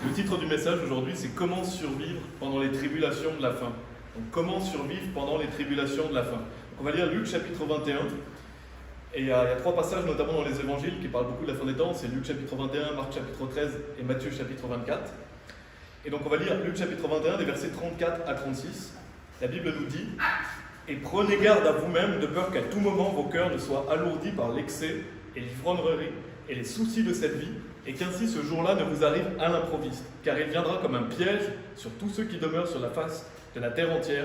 Le titre du message aujourd'hui, c'est « Comment survivre pendant les tribulations de la fin ». Donc, comment survivre pendant les tribulations de la fin. Donc, on va lire Luc chapitre 21. Et il y a trois passages, notamment dans les évangiles, qui parlent beaucoup de la fin des temps. C'est Luc chapitre 21, Marc chapitre 13 et Matthieu chapitre 24. Et donc on va lire Luc chapitre 21, des versets 34 à 36. La Bible nous dit « Et prenez garde à vous-même, de peur qu'à tout moment vos cœurs ne soient alourdis par l'excès et l'ivrognerie et les soucis de cette vie, et qu'ainsi ce jour-là ne vous arrive à l'improviste, car il viendra comme un piège sur tous ceux qui demeurent sur la face de la terre entière.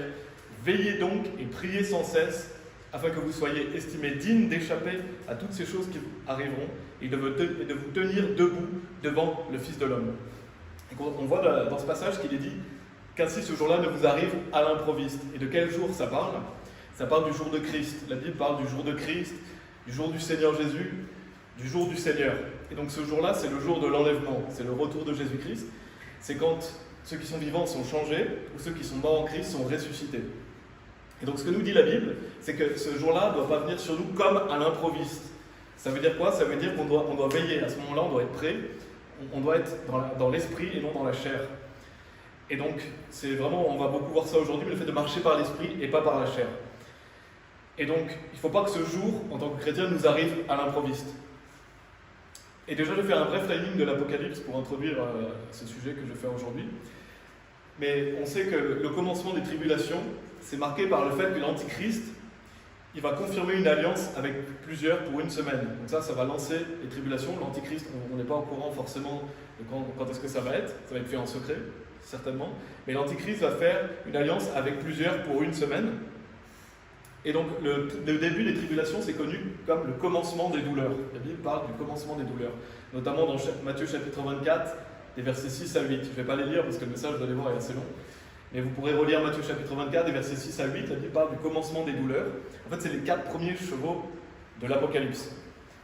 Veillez donc et priez sans cesse, afin que vous soyez estimés dignes d'échapper à toutes ces choses qui arriveront, et de vous tenir debout devant le Fils de l'homme. » On voit dans ce passage qu'il est dit qu'ainsi ce jour-là ne vous arrive à l'improviste. Et de quel jour ça parle? Ça parle du jour de Christ. La Bible parle du jour de Christ, du jour du Seigneur Jésus, du jour du Seigneur. Et donc ce jour-là, c'est le jour de l'enlèvement, c'est le retour de Jésus-Christ. C'est quand ceux qui sont vivants sont changés, ou ceux qui sont morts en Christ sont ressuscités. Et donc ce que nous dit la Bible, c'est que ce jour-là ne doit pas venir sur nous comme à l'improviste. Ça veut dire quoi? Ça veut dire qu'on doit veiller. À ce moment-là, on doit être prêt. On doit être dans l'esprit et non dans la chair. Et donc, c'est vraiment, on va beaucoup voir ça aujourd'hui, mais le fait de marcher par l'esprit et pas par la chair. Et donc, il ne faut pas que ce jour, en tant que chrétien, nous arrive à l'improviste. Et déjà, je vais faire un bref timing de l'Apocalypse pour introduire ce sujet que je fais aujourd'hui. Mais on sait que le commencement des tribulations, c'est marqué par le fait que l'Antichrist, il va confirmer une alliance avec plusieurs pour une semaine. Donc ça va lancer les tribulations. L'Antichrist, on n'est pas au courant forcément de quand est-ce que ça va être. Ça va être fait en secret, certainement. Mais l'Antichrist va faire une alliance avec plusieurs pour une semaine. Et donc le début des tribulations, c'est connu comme le commencement des douleurs. La Bible parle du commencement des douleurs. Notamment dans Matthieu chapitre 24, des versets 6 à 8. Je ne vais pas les lire parce que le message, vous allez voir, est assez long. Mais vous pourrez relire Matthieu chapitre 24, des versets 6 à 8, la Bible parle du commencement des douleurs. En fait, c'est les 4 premiers chevaux de l'Apocalypse.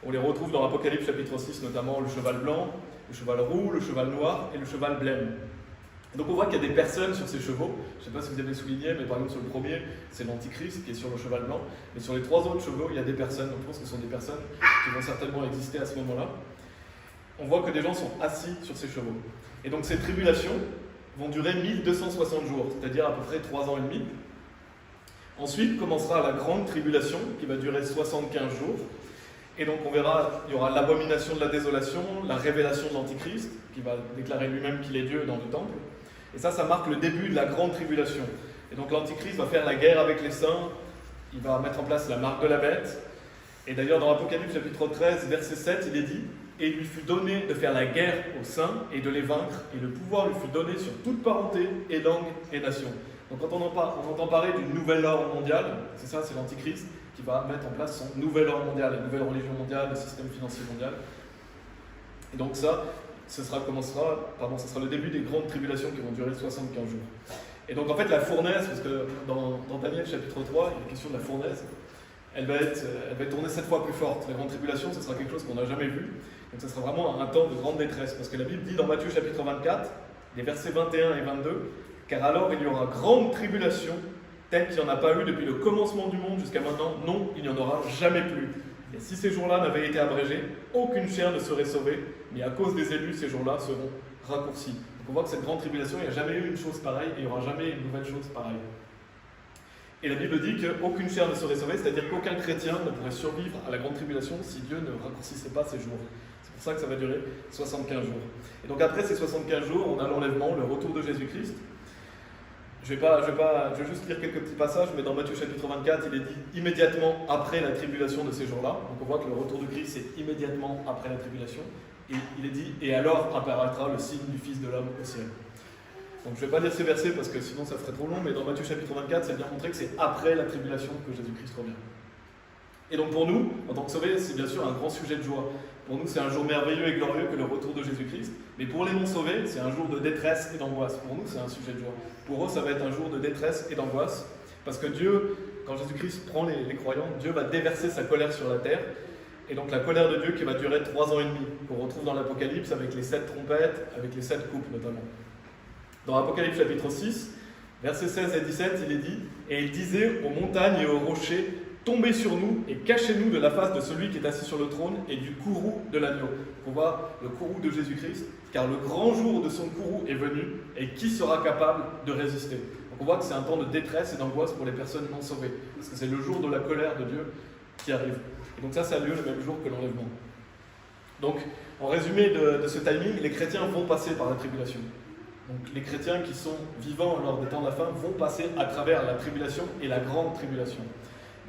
On les retrouve dans l'Apocalypse chapitre 6, notamment le cheval blanc, le cheval roux, le cheval noir et le cheval blême. Donc on voit qu'il y a des personnes sur ces chevaux. Je ne sais pas si vous avez souligné, mais par exemple sur le premier, c'est l'Antichrist qui est sur le cheval blanc. Mais sur les 3 autres chevaux, il y a des personnes. Donc je pense que ce sont des personnes qui vont certainement exister à ce moment-là. On voit que des gens sont assis sur ces chevaux. Et donc ces tribulations vont durer 1260 jours, c'est-à-dire à peu près 3 ans et demi. Ensuite commencera la grande tribulation qui va durer 75 jours. Et donc on verra, il y aura l'abomination de la désolation, la révélation de l'Antichrist, qui va déclarer lui-même qu'il est Dieu dans le temple. Et ça marque le début de la grande tribulation. Et donc l'Antichrist va faire la guerre avec les saints, il va mettre en place la marque de la bête. Et d'ailleurs dans l'Apocalypse chapitre 13, verset 7, il est dit « Et il lui fut donné de faire la guerre aux saints et de les vaincre, et le pouvoir lui fut donné sur toute parenté et langue et nation. » Donc quand on entend parler d'une nouvelle ordre mondiale, c'est ça, c'est l'Antichrist qui va mettre en place son nouvel ordre mondial, la nouvelle religion mondiale, le système financier mondial. Et donc ça sera le début des grandes tribulations qui vont durer 75 jours. Et donc en fait la fournaise, parce que dans Daniel chapitre 3, il y a la question de la fournaise, elle va être tournée 7 fois plus forte. La grande tribulation, ce sera quelque chose qu'on n'a jamais vu. Donc ce sera vraiment un temps de grande détresse. Parce que la Bible dit dans Matthieu chapitre 24, les versets 21 et 22, « Car alors il y aura grande tribulation, telle qu'il n'y en a pas eu depuis le commencement du monde jusqu'à maintenant. Non, il n'y en aura jamais plus. Et si ces jours-là n'avaient été abrégés, aucune chair ne serait sauvée, mais à cause des élus, ces jours-là seront raccourcis. » Donc on voit que cette grande tribulation, il n'y a jamais eu une chose pareille et il n'y aura jamais une nouvelle chose pareille. Et la Bible dit qu'aucune chair ne serait sauvée, c'est-à-dire qu'aucun chrétien ne pourrait survivre à la grande tribulation si Dieu ne raccourcissait pas ces jours. C'est pour ça que ça va durer 75 jours. Et donc après ces 75 jours, on a l'enlèvement, le retour de Jésus-Christ. Je vais juste lire quelques petits passages, mais dans Matthieu chapitre 24, il est dit immédiatement après la tribulation de ces jours-là. Donc on voit que le retour de Christ, c'est immédiatement après la tribulation. Et il est dit, et alors apparaîtra le signe du Fils de l'homme au ciel. Donc je ne vais pas lire ces versets parce que sinon ça ferait trop long, mais dans Matthieu chapitre 24, c'est bien montré que c'est après la tribulation que Jésus-Christ revient. Et donc pour nous, en tant que sauvés, c'est bien sûr un grand sujet de joie. Pour nous, c'est un jour merveilleux et glorieux que le retour de Jésus-Christ. Mais pour les non-sauvés, c'est un jour de détresse et d'angoisse. Pour nous, c'est un sujet de joie. Pour eux, ça va être un jour de détresse et d'angoisse. Parce que Dieu, quand Jésus-Christ prend les croyants, Dieu va déverser sa colère sur la terre. Et donc la colère de Dieu qui va durer 3 ans et demi, qu'on retrouve dans l'Apocalypse avec les 7 trompettes, avec les 7 coupes notamment. Dans l'Apocalypse chapitre 6, versets 16 et 17, il est dit « Et il disait aux montagnes et aux rochers, tombez sur nous et cachez-nous de la face de celui qui est assis sur le trône et du courroux de l'agneau. On voit le courroux de Jésus-Christ, car le grand jour de son courroux est venu, et qui sera capable de résister? Donc on voit que c'est un temps de détresse et d'angoisse pour les personnes non sauvées, parce que c'est le jour de la colère de Dieu qui arrive. Et donc ça a lieu le même jour que l'enlèvement. Donc, en résumé de ce timing, les chrétiens vont passer par la tribulation. Donc les chrétiens qui sont vivants lors des temps de la fin vont passer à travers la tribulation et la grande tribulation.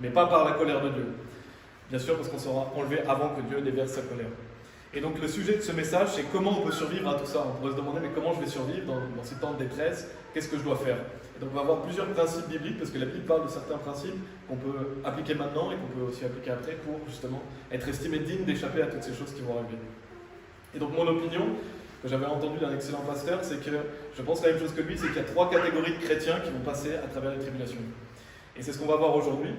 Mais pas par la colère de Dieu. Bien sûr, parce qu'on sera enlevé avant que Dieu déverse sa colère. Et donc le sujet de ce message, c'est comment on peut survivre à tout ça. On pourrait se demander, mais comment je vais survivre dans ces temps de détresse? Qu'est-ce que je dois faire? Et donc on va voir plusieurs principes bibliques, parce que la Bible parle de certains principes qu'on peut appliquer maintenant et qu'on peut aussi appliquer après pour justement être estimé digne d'échapper à toutes ces choses qui vont arriver. Et donc mon opinion, que j'avais entendue d'un excellent pasteur, c'est que je pense la même chose que lui, c'est qu'il y a 3 catégories de chrétiens qui vont passer à travers les tribulations. Et c'est ce qu'on va voir aujourd'hui.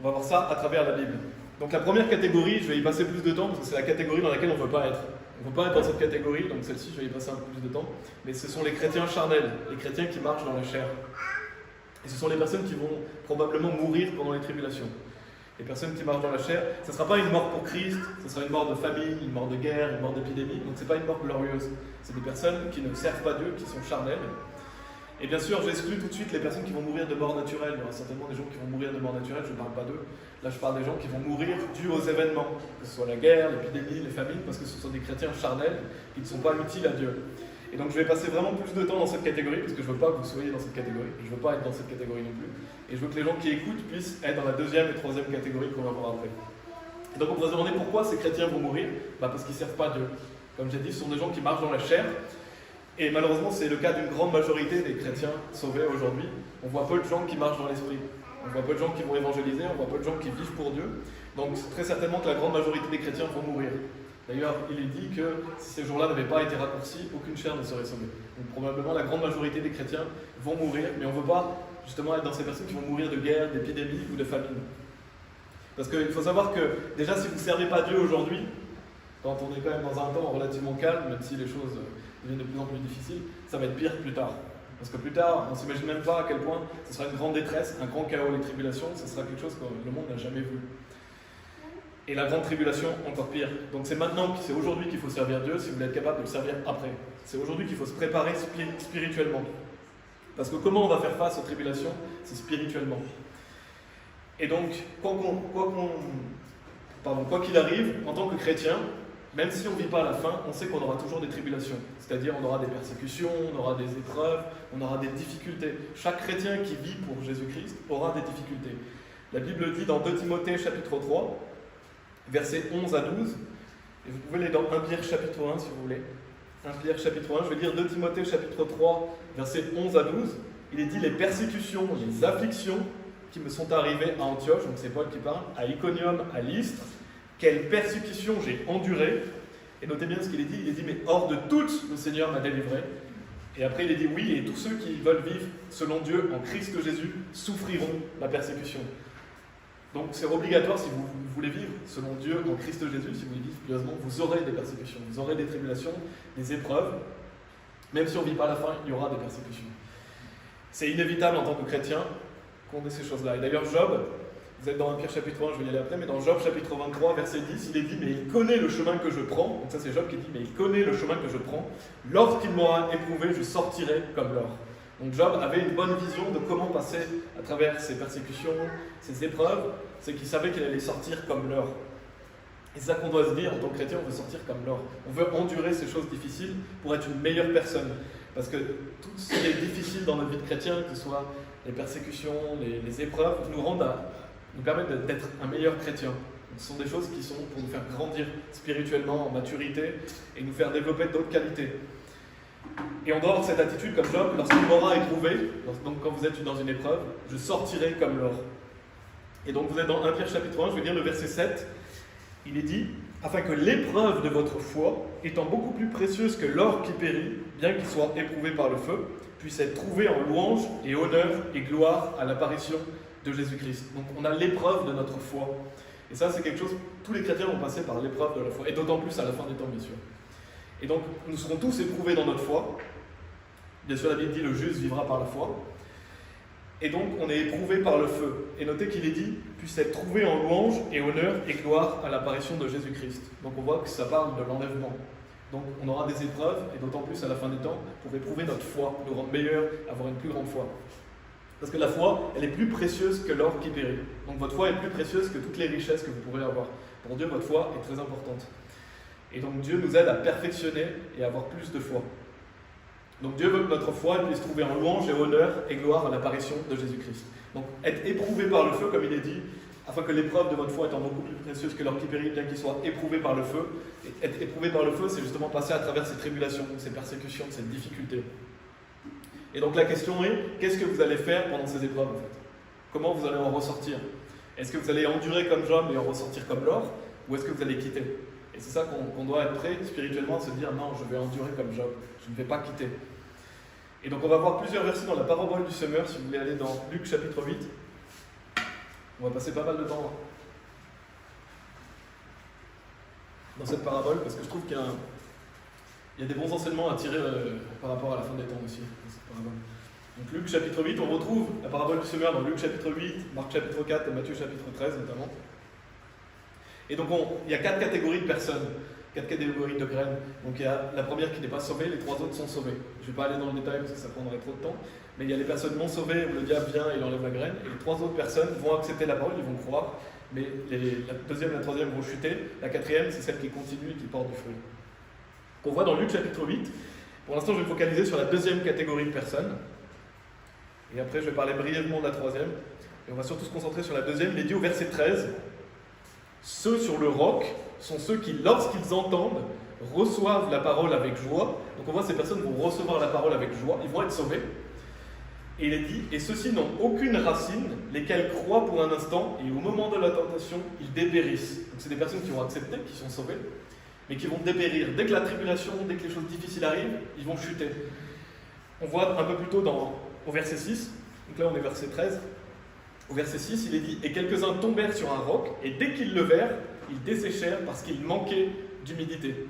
On va voir ça à travers la Bible. Donc la première catégorie, je vais y passer plus de temps parce que c'est la catégorie dans laquelle on ne veut pas être. On ne veut pas être dans cette catégorie, donc celle-ci, je vais y passer un peu plus de temps. Mais ce sont les chrétiens charnels, les chrétiens qui marchent dans la chair. Et ce sont les personnes qui vont probablement mourir pendant les tribulations. Les personnes qui marchent dans la chair, ce ne sera pas une mort pour Christ, ce sera une mort de famine, une mort de guerre, une mort d'épidémie. Donc ce n'est pas une mort glorieuse. C'est des personnes qui ne servent pas Dieu, qui sont charnelles. Et bien sûr, j'exclus tout de suite les personnes qui vont mourir de mort naturelle. Il y aura certainement des gens qui vont mourir de mort naturelle, je ne parle pas d'eux. Là, je parle des gens qui vont mourir dus aux événements, que ce soit la guerre, l'épidémie, les famines, parce que ce sont des chrétiens charnels qui ne sont pas utiles à Dieu. Et donc, je vais passer vraiment plus de temps dans cette catégorie, parce que je ne veux pas que vous soyez dans cette catégorie. Je ne veux pas être dans cette catégorie non plus. Et je veux que les gens qui écoutent puissent être dans la 2e et 3e catégorie qu'on va voir après. Et donc, on va se demander pourquoi ces chrétiens vont mourir. Parce qu'ils ne servent pas Dieu. Comme j'ai dit, ce sont des gens qui marchent dans la chair. Et malheureusement, c'est le cas d'une grande majorité des chrétiens sauvés aujourd'hui. On voit peu de gens qui marchent dans l'esprit. On voit peu de gens qui vont évangéliser, on voit peu de gens qui vivent pour Dieu. Donc très certainement que la grande majorité des chrétiens vont mourir. D'ailleurs, il est dit que si ces jours-là n'avaient pas été raccourcis, aucune chair ne serait sauvée. Donc probablement la grande majorité des chrétiens vont mourir, mais on ne veut pas justement être dans ces personnes qui vont mourir de guerre, d'épidémie ou de famine. Parce qu'il faut savoir que déjà si vous ne servez pas Dieu aujourd'hui, quand on est quand même dans un temps relativement calme, même si les choses deviennent de plus en plus difficiles, ça va être pire plus tard. Parce que plus tard, on ne s'imagine même pas à quel point ce sera une grande détresse, un grand chaos, les tribulations, ce sera quelque chose que le monde n'a jamais vu. Et la grande tribulation, encore pire. Donc c'est maintenant, c'est aujourd'hui qu'il faut servir Dieu, si vous voulez être capable de le servir après. C'est aujourd'hui qu'il faut se préparer spirituellement. Parce que comment on va faire face aux tribulations? C'est spirituellement. Et donc, quoi qu'il arrive, en tant que chrétien, même si on ne vit pas à la fin, on sait qu'on aura toujours des tribulations. C'est-à-dire on aura des persécutions, on aura des épreuves, on aura des difficultés. Chaque chrétien qui vit pour Jésus-Christ aura des difficultés. La Bible dit dans 2 Timothée chapitre 3, versets 11 à 12, et vous pouvez aller dans 1 Pierre chapitre 1 si vous voulez. 1 Pierre chapitre 1, je vais lire 2 Timothée chapitre 3, versets 11 à 12. Il est dit les persécutions, les afflictions qui me sont arrivées à Antioche, donc c'est Paul qui parle, à Iconium, à Lystre. Quelle persécution j'ai endurée. Et notez bien ce qu'il est dit. Il est dit, mais hors de toutes, le Seigneur m'a délivré. Et après, il est dit, oui, et tous ceux qui veulent vivre selon Dieu en Christ Jésus souffriront la persécution. Donc c'est obligatoire si vous voulez vivre selon Dieu en Christ Jésus, si vous le dites pieusement, vous aurez des persécutions, vous aurez des tribulations, des épreuves. Même si on ne vit pas à la fin, il y aura des persécutions. C'est inévitable en tant que chrétien qu'on ait ces choses-là. Et d'ailleurs, Job, vous êtes dans 1 Pierre chapitre 1, je vais y aller après, mais dans Job chapitre 23, verset 10, il est dit, mais il connaît le chemin que je prends. Donc ça c'est Job qui dit, mais il connaît le chemin que je prends. Lorsqu'il m'aura éprouvé, je sortirai comme l'or. Donc Job avait une bonne vision de comment passer à travers ces persécutions, ces épreuves, c'est qu'il savait qu'il allait sortir comme l'or. Et c'est ça qu'on doit se dire en tant que chrétien, on veut sortir comme l'or. On veut endurer ces choses difficiles pour être une meilleure personne. Parce que tout ce qui est difficile dans notre vie de chrétien, que ce soit les persécutions, les épreuves, nous permettent d'être un meilleur chrétien. Ce sont des choses qui sont pour nous faire grandir spirituellement, en maturité, et nous faire développer d'autres qualités. Et on doit avoir cette attitude comme Job, lorsqu'il m'aura éprouvé, donc quand vous êtes dans une épreuve, je sortirai comme l'or. Et donc vous êtes dans 1 Pierre chapitre 1, je vais lire le verset 7, il est dit, afin que l'épreuve de votre foi, étant beaucoup plus précieuse que l'or qui périt, bien qu'il soit éprouvé par le feu, puisse être trouvée en louange et honneur et gloire à l'apparition de Jésus-Christ. Donc on a l'épreuve de notre foi. Et ça c'est quelque chose, tous les chrétiens vont passer par l'épreuve de la foi, et d'autant plus à la fin des temps bien sûr. Et donc nous serons tous éprouvés dans notre foi. Bien sûr la Bible dit le juste vivra par la foi. Et donc, on est éprouvé par le feu. Et notez qu'il est dit, puisse être trouvé en louange et honneur et gloire à l'apparition de Jésus-Christ. Donc on voit que ça parle de l'enlèvement. Donc on aura des épreuves, et d'autant plus à la fin des temps, pour éprouver notre foi, nous rendre meilleurs, avoir une plus grande foi. Parce que la foi, elle est plus précieuse que l'or qui périt. Donc votre foi est plus précieuse que toutes les richesses que vous pourrez avoir. Pour Dieu, votre foi est très importante. Et donc Dieu nous aide à perfectionner et à avoir plus de foi. Donc Dieu veut que notre foi puisse trouver en louange et honneur et gloire à l'apparition de Jésus-Christ. Donc être éprouvé par le feu, comme il est dit, afin que l'épreuve de votre foi étant beaucoup plus précieuse que l'or qui périt, bien qu'il soit éprouvé par le feu. Et être éprouvé par le feu, c'est justement passer à travers ces tribulations, ces persécutions, ces difficultés. Et donc la question est, qu'est-ce que vous allez faire pendant ces épreuves en fait? Comment vous allez en ressortir? Est-ce que vous allez endurer comme Job et en ressortir comme l'or? Ou est-ce que vous allez quitter? Et c'est ça qu'on doit être prêt spirituellement à se dire, non, je vais endurer comme Job, je ne vais pas quitter. Et donc on va voir plusieurs versets dans la parabole du semeur, si vous voulez aller dans Luc chapitre 8. On va passer pas mal de temps dans cette parabole, parce que je trouve qu'il y a des bons enseignements à tirer par rapport à la fin des temps aussi, dans cette parabole. Donc Luc chapitre 8, on retrouve la parabole du semeur dans Luc chapitre 8, Marc chapitre 4 et Matthieu chapitre 13 notamment. Et donc il y a 4 catégories de personnes, 4 catégories de graines. Donc il y a la première qui n'est pas sauvée, les 3 autres sont sauvés. Je ne vais pas aller dans le détail parce que ça prendrait trop de temps, mais il y a les personnes non sauvées où le diable vient et il enlève la graine, et les 3 autres personnes vont accepter la parole, ils vont croire, mais la deuxième et la troisième vont chuter, la quatrième c'est celle qui continue et qui porte du fruit. On voit dans Luc chapitre 8, pour l'instant je vais me focaliser sur la deuxième catégorie de personnes, et après je vais parler brièvement de la troisième, et on va surtout se concentrer sur la deuxième. Il est dit au verset 13, ceux sur le roc sont ceux qui, lorsqu'ils entendent, reçoivent la parole avec joie. Donc on voit ces personnes vont recevoir la parole avec joie, ils vont être sauvés. Et il est dit, et ceux-ci n'ont aucune racine, lesquels croient pour un instant, et au moment de la tentation, ils dépérissent. Donc c'est des personnes qui ont accepté, qui sont sauvées, mais qui vont dépérir. Dès que la tribulation, dès que les choses difficiles arrivent, ils vont chuter. On voit un peu plus tôt au verset 6, donc là on est verset 13, au verset 6, il est dit « Et quelques-uns tombèrent sur un roc, et dès qu'ils le verrent, ils desséchèrent parce qu'ils manquaient d'humidité. »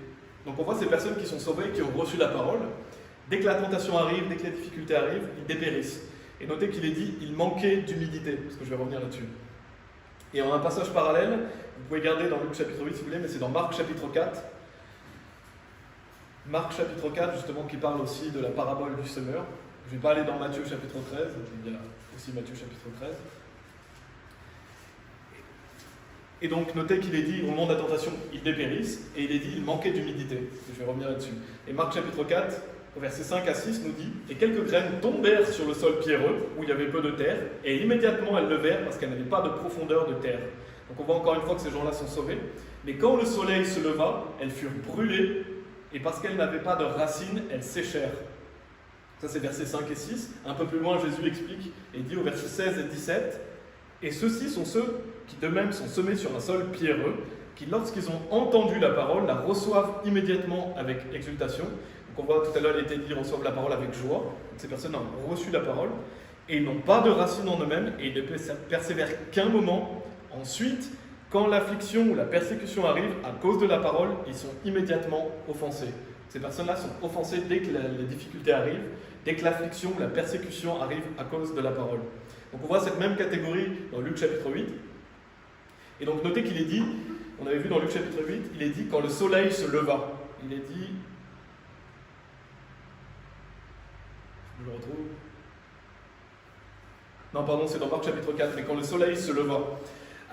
Donc on voit ces personnes qui sont sauvées, qui ont reçu la parole. Dès que la tentation arrive, dès que les difficultés arrivent, ils dépérissent. Et notez qu'il est dit « Ils manquaient d'humidité », parce que je vais revenir là-dessus. Et en un passage parallèle, vous pouvez garder dans Luc chapitre 8 si vous voulez, mais c'est dans Marc chapitre 4. Marc chapitre 4, justement, qui parle aussi de la parabole du semeur. Je ne vais pas aller dans Matthieu chapitre 13, il y a aussi Matthieu chapitre 13. Et donc, notez qu'il est dit, au moment de la tentation, ils dépérissent, et il est dit, il manquait d'humidité. Je vais revenir là-dessus. Et Marc chapitre 4, au verset 5 à 6, nous dit, et quelques graines tombèrent sur le sol pierreux, où il y avait peu de terre, et immédiatement elles levèrent, parce qu'elles n'avaient pas de profondeur de terre. Donc on voit encore une fois que ces gens-là sont sauvés. Mais quand le soleil se leva, elles furent brûlées, et parce qu'elles n'avaient pas de racines, elles séchèrent. Ça c'est versets 5 et 6. Un peu plus loin, Jésus explique, et dit au verset 16 et 17, et ceux-ci sont ceux qui d'eux-mêmes sont semés sur un sol pierreux, qui lorsqu'ils ont entendu la parole, la reçoivent immédiatement avec exultation. Donc on voit tout à l'heure, il était dit, ils reçoivent la parole avec joie. Donc ces personnes ont reçu la parole, et ils n'ont pas de racines en eux-mêmes, et ils ne persévèrent qu'un moment. Ensuite, quand l'affliction ou la persécution arrive, à cause de la parole, ils sont immédiatement offensés. Ces personnes-là sont offensées dès que les difficultés arrivent, dès que l'affliction ou la persécution arrive à cause de la parole. Donc on voit cette même catégorie dans Luc chapitre 8. Et donc notez qu'il est dit, on avait vu dans Luc chapitre 8, il est dit quand le soleil se leva. Il est dit, je le retrouve. Non, pardon, c'est dans Marc chapitre 4, mais quand le soleil se leva.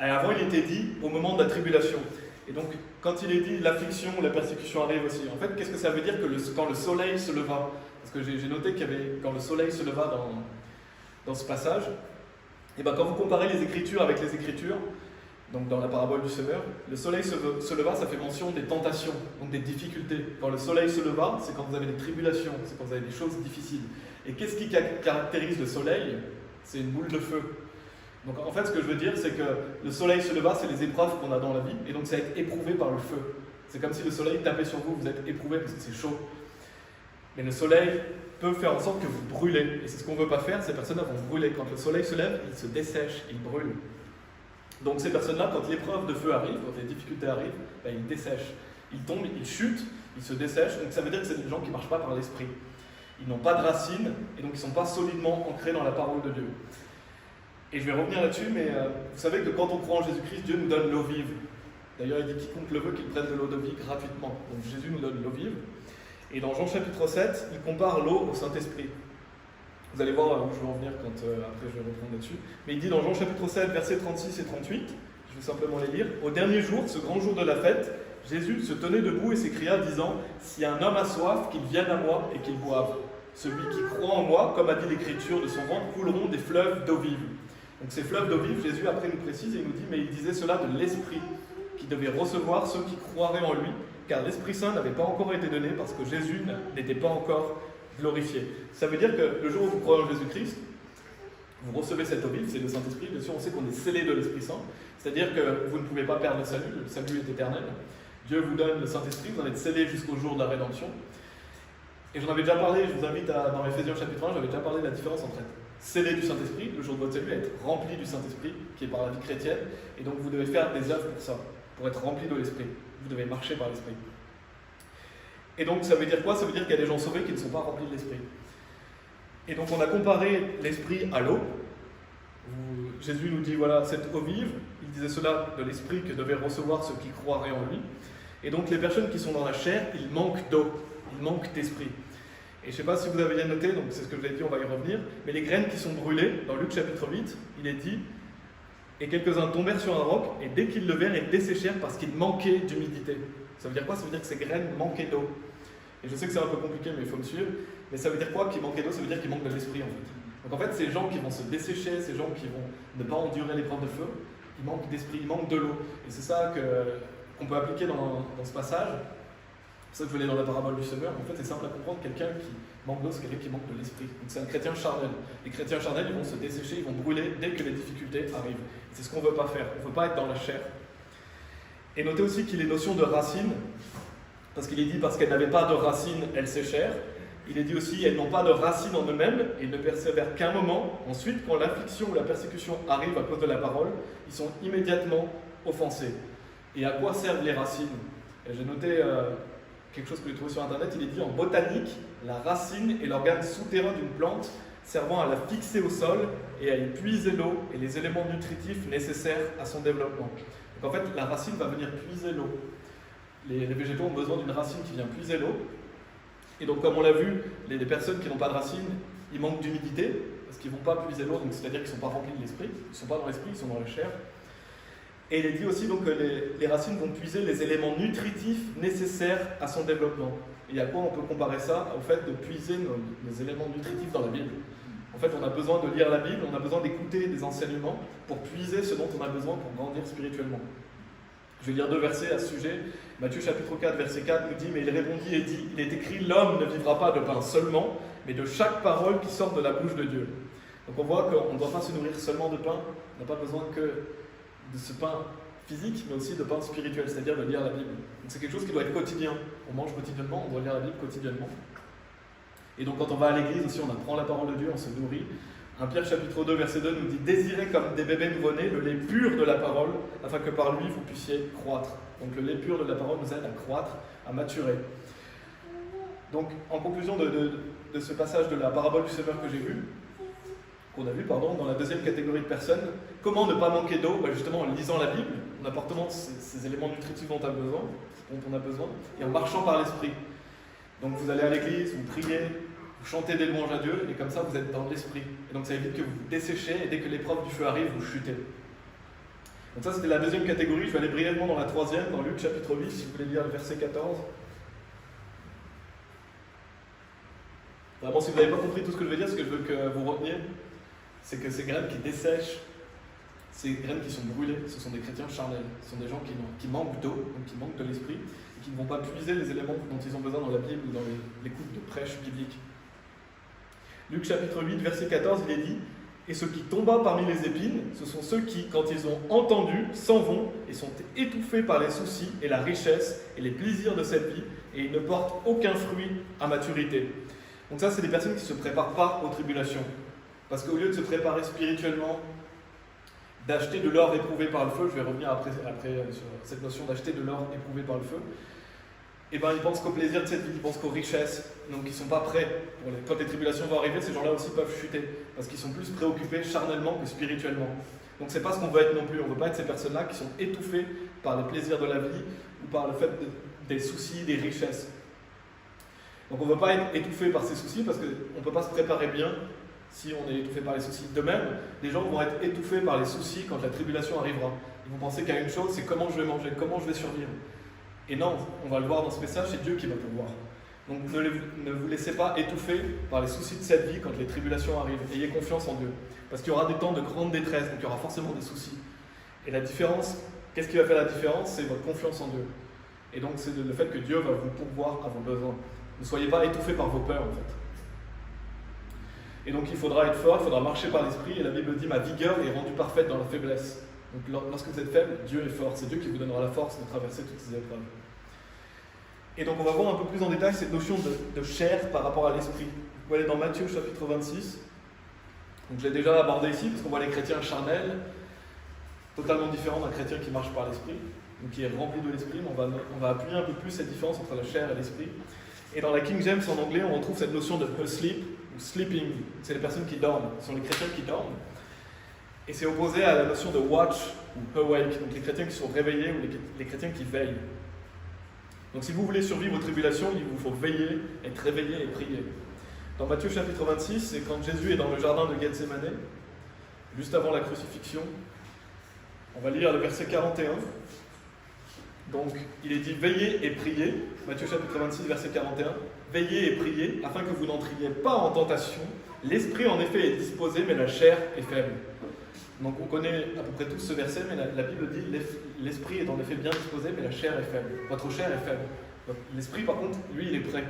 Et avant, il était dit au moment de la tribulation. Et donc, quand il est dit l'affliction ou la persécution arrive aussi, en fait, qu'est-ce que ça veut dire que quand le soleil se leva? Parce que j'ai noté qu'il y avait quand le soleil se leva dans ce passage. Et bien, quand vous comparez les Écritures avec les Écritures, donc dans la parabole du semeur, le soleil se leva, ça fait mention des tentations, donc des difficultés. Quand le soleil se leva, c'est quand vous avez des tribulations, c'est quand vous avez des choses difficiles. Et qu'est-ce qui caractérise le soleil? C'est une boule de feu. Donc en fait, ce que je veux dire, c'est que le soleil se leva, c'est les épreuves qu'on a dans la vie, et donc c'est être éprouvé par le feu. C'est comme si le soleil tapait sur vous, vous êtes éprouvé parce que c'est chaud. Mais le soleil peut faire en sorte que vous brûlez, et c'est ce qu'on ne veut pas faire, ces personnes-là vont brûler. Quand le soleil se lève, ils se dessèchent, ils brûlent. Donc ces personnes-là, quand l'épreuve de feu arrive, quand les difficultés arrivent, ben, ils dessèchent. Ils tombent, ils chutent, ils se dessèchent, donc ça veut dire que c'est des gens qui ne marchent pas par l'esprit. Ils n'ont pas de racines, et donc ils ne sont pas solidement ancrés dans la parole de Dieu. Et je vais revenir là-dessus, mais vous savez que quand on croit en Jésus-Christ, Dieu nous donne l'eau vive. D'ailleurs, il dit quiconque le veut qu'il prenne de l'eau de vie gratuitement. Donc Jésus nous donne l'eau vive. Et dans Jean chapitre 7, il compare l'eau au Saint-Esprit. Vous allez voir où je vais en venir quand après je vais reprendre là-dessus. Mais il dit dans Jean chapitre 7, versets 36 et 38, je vais simplement les lire. Au dernier jour, ce grand jour de la fête, Jésus se tenait debout et s'écria, disant, si un homme a soif, qu'il vienne à moi et qu'il boive. Celui qui croit en moi, comme a dit l'Écriture, de son ventre couleront des fleuves d'eau vive. Donc ces fleuves d'eau vive, Jésus après nous précise et il nous dit, mais il disait cela de l'Esprit, qui devait recevoir ceux qui croiraient en lui, car l'Esprit Saint n'avait pas encore été donné parce que Jésus n'était pas encore glorifié. Ça veut dire que le jour où vous croyez en Jésus-Christ, vous recevez cette eau vive, c'est le Saint-Esprit. Bien sûr, on sait qu'on est scellé de l'Esprit Saint, c'est-à-dire que vous ne pouvez pas perdre le salut est éternel. Dieu vous donne le Saint-Esprit, vous en êtes scellé jusqu'au jour de la rédemption. Et j'en avais déjà parlé, je vous invite dans Éphésiens chapitre 1, j'avais déjà parlé de la différence entre être scellé du Saint-Esprit, le jour de votre salut, et être rempli du Saint-Esprit, qui est par la vie chrétienne. Et donc vous devez faire des œuvres pour ça, pour être rempli de l'Esprit. Vous devez marcher par l'Esprit. Et donc ça veut dire quoi? Ça veut dire qu'il y a des gens sauvés qui ne sont pas remplis de l'Esprit. Et donc on a comparé l'Esprit à l'eau. Jésus nous dit, voilà, cette eau vive, il disait cela de l'Esprit que devaient recevoir ceux qui croiraient en lui. Et donc les personnes qui sont dans la chair, ils manquent d'eau, ils manquent d'Esprit. Et je ne sais pas si vous avez bien noté, donc c'est ce que je vous ai dit, on va y revenir, mais les graines qui sont brûlées, dans Luc chapitre 8, il est dit, et quelques-uns tombèrent sur un roc, et dès qu'ils le verrent, ils desséchèrent parce qu'il manquait d'humidité. Ça veut dire quoi? Ça veut dire que ces graines manquaient d'eau. Et je sais que c'est un peu compliqué, mais il faut me suivre. Mais ça veut dire quoi qu'il manquait d'eau? Ça veut dire qu'il manque de l'esprit en fait. Donc en fait, ces gens qui vont se dessécher, ces gens qui vont ne pas endurer l'épreuve de feu, ils manquent d'esprit, ils manquent de l'eau. Et c'est ça qu'on peut appliquer dans ce passage. C'est ça que je voulais dans la parabole du semeur. En fait, c'est simple à comprendre. Quelqu'un qui manque d'eau, c'est quelqu'un qui manque de l'esprit. Donc c'est un chrétien charnel. Les chrétiens charnels, ils vont se dessécher, ils vont brûler dès que les difficultés arrivent. C'est ce qu'on ne veut pas faire. On ne veut pas être dans la chair. Et notez aussi qu'il est notion de racines, parce qu'il est dit parce qu'elles n'avaient pas de racines, elles séchèrent. Il est dit aussi elles n'ont pas de racines en eux-mêmes et ne persévèrent qu'un moment. Ensuite, quand l'affliction ou la persécution arrive à cause de la parole, ils sont immédiatement offensés. Et à quoi servent les racines? J'ai noté quelque chose que j'ai trouvé sur internet. Il est dit en botanique, la racine est l'organe souterrain d'une plante servant à la fixer au sol et à y puiser l'eau et les éléments nutritifs nécessaires à son développement. Donc en fait, la racine va venir puiser l'eau. Les végétaux ont besoin d'une racine qui vient puiser l'eau. Et donc, comme on l'a vu, les personnes qui n'ont pas de racine, ils manquent d'humidité, parce qu'ils ne vont pas puiser l'eau, donc c'est-à-dire qu'ils ne sont pas remplis de l'esprit. Ils ne sont pas dans l'esprit, ils sont dans la chair. Et il est dit aussi donc, que les racines vont puiser les éléments nutritifs nécessaires à son développement. Et à quoi on peut comparer ça? Au fait de puiser nos éléments nutritifs dans la Bible. En fait, on a besoin de lire la Bible, on a besoin d'écouter des enseignements pour puiser ce dont on a besoin pour grandir spirituellement. Je vais lire 2 versets à ce sujet. Matthieu chapitre 4, verset 4 nous dit « Mais il répondit et dit, il est écrit, l'homme ne vivra pas de pain seulement, mais de chaque parole qui sort de la bouche de Dieu. » Donc on voit qu'on ne doit pas se nourrir seulement de pain, on n'a pas besoin que de ce pain physique, mais aussi de pain spirituel, c'est-à-dire de lire la Bible. Donc c'est quelque chose qui doit être quotidien. On mange quotidiennement, on doit lire la Bible quotidiennement. Et donc quand on va à l'église aussi, on apprend la parole de Dieu, on se nourrit. 1 Pierre chapitre 2, verset 2 nous dit « Désirez comme des bébés nouveau-nés le lait pur de la parole, afin que par lui vous puissiez croître. » Donc le lait pur de la parole nous aide à croître, à maturer. Donc en conclusion de ce passage de la parabole du semeur que j'ai vu, qu'on a vu, dans la deuxième catégorie de personnes, comment ne pas manquer d'eau? Justement en lisant la Bible, en apportant ces éléments nutritifs dont on a besoin, et en marchant par l'esprit. Donc vous allez à l'église, vous priez, vous chantez des louanges à Dieu, et comme ça vous êtes dans l'esprit. Et donc ça évite que vous vous desséchez, et dès que l'épreuve du feu arrive, vous chutez. Donc ça c'était la deuxième catégorie. Je vais aller brièvement dans la troisième, dans Luc chapitre 8, si vous voulez lire le verset 14. Vraiment, si vous n'avez pas compris tout ce que je veux dire, ce que je veux que vous reteniez, c'est que ces graines qui dessèchent, ces graines qui sont brûlées, ce sont des chrétiens charnels. Ce sont des gens qui manquent d'eau, donc qui manquent de l'esprit, et qui ne vont pas puiser les éléments dont ils ont besoin dans la Bible ou dans l'écoute de prêches bibliques. Luc chapitre 8, verset 14, il est dit « Et ce qui tomba parmi les épines, ce sont ceux qui, quand ils ont entendu, s'en vont et sont étouffés par les soucis et la richesse et les plaisirs de cette vie, et ils ne portent aucun fruit à maturité. » Donc ça, c'est des personnes qui ne se préparent pas aux tribulations. Parce qu'au lieu de se préparer spirituellement, d'acheter de l'or éprouvé par le feu, je vais revenir après sur cette notion d'acheter de l'or éprouvé par le feu, ils pensent qu'au plaisir de cette vie, ils pensent qu'aux richesses, donc ils ne sont pas prêts. Quand les tribulations vont arriver, ces gens-là aussi peuvent chuter, parce qu'ils sont plus préoccupés charnellement que spirituellement. Donc c'est pas ce qu'on veut être non plus, on ne veut pas être ces personnes-là qui sont étouffées par les plaisirs de la vie, ou par le fait des soucis, des richesses. Donc on ne veut pas être étouffé par ces soucis, parce qu'on ne peut pas se préparer bien si on est étouffé par les soucis. De même, les gens vont être étouffés par les soucis quand la tribulation arrivera. Ils vont penser qu'à une chose, c'est comment je vais manger, comment je vais survivre. Et non, on va le voir dans ce message, c'est Dieu qui va pourvoir. Donc ne vous laissez pas étouffer par les soucis de cette vie quand les tribulations arrivent. Ayez confiance en Dieu. Parce qu'il y aura des temps de grande détresse, donc il y aura forcément des soucis. Et la différence, qu'est-ce qui va faire la différence? C'est votre confiance en Dieu. Et donc c'est le fait que Dieu va vous pourvoir à vos besoins. Ne soyez pas étouffés par vos peurs en fait. Et donc il faudra être fort, il faudra marcher par l'esprit. Et la Bible dit, ma vigueur est rendue parfaite dans la faiblesse. Donc lorsque vous êtes faible, Dieu est fort. C'est Dieu qui vous donnera la force de traverser toutes ces épreuves. Et donc on va voir un peu plus en détail cette notion de chair par rapport à l'esprit. Vous pouvez aller dans Matthieu chapitre 26. Donc je l'ai déjà abordé ici, parce qu'on voit les chrétiens charnels, totalement différents d'un chrétien qui marche par l'esprit, donc qui est rempli de l'esprit, mais on va appuyer un peu plus cette différence entre la chair et l'esprit. Et dans la King James en anglais, on retrouve cette notion de asleep, ou sleeping, c'est les personnes qui dorment, ce sont les chrétiens qui dorment. Et c'est opposé à la notion de watch ou awake, donc les chrétiens qui sont réveillés ou les chrétiens qui veillent. Donc si vous voulez survivre aux tribulations, il vous faut veiller, être réveillé et prier. Dans Matthieu chapitre 26, c'est quand Jésus est dans le jardin de Gethsémane, juste avant la crucifixion. On va lire le verset 41. Donc il est dit « Veillez et priez », Matthieu chapitre 26, verset 41. « Veillez et priez, afin que vous n'entriez pas en tentation. L'esprit en effet est disposé, mais la chair est faible. » Donc on connaît à peu près tous ce verset, mais la Bible dit « L'esprit est en effet bien disposé, mais la chair est faible. » Votre chair est faible. L'esprit par contre, lui, il est prêt.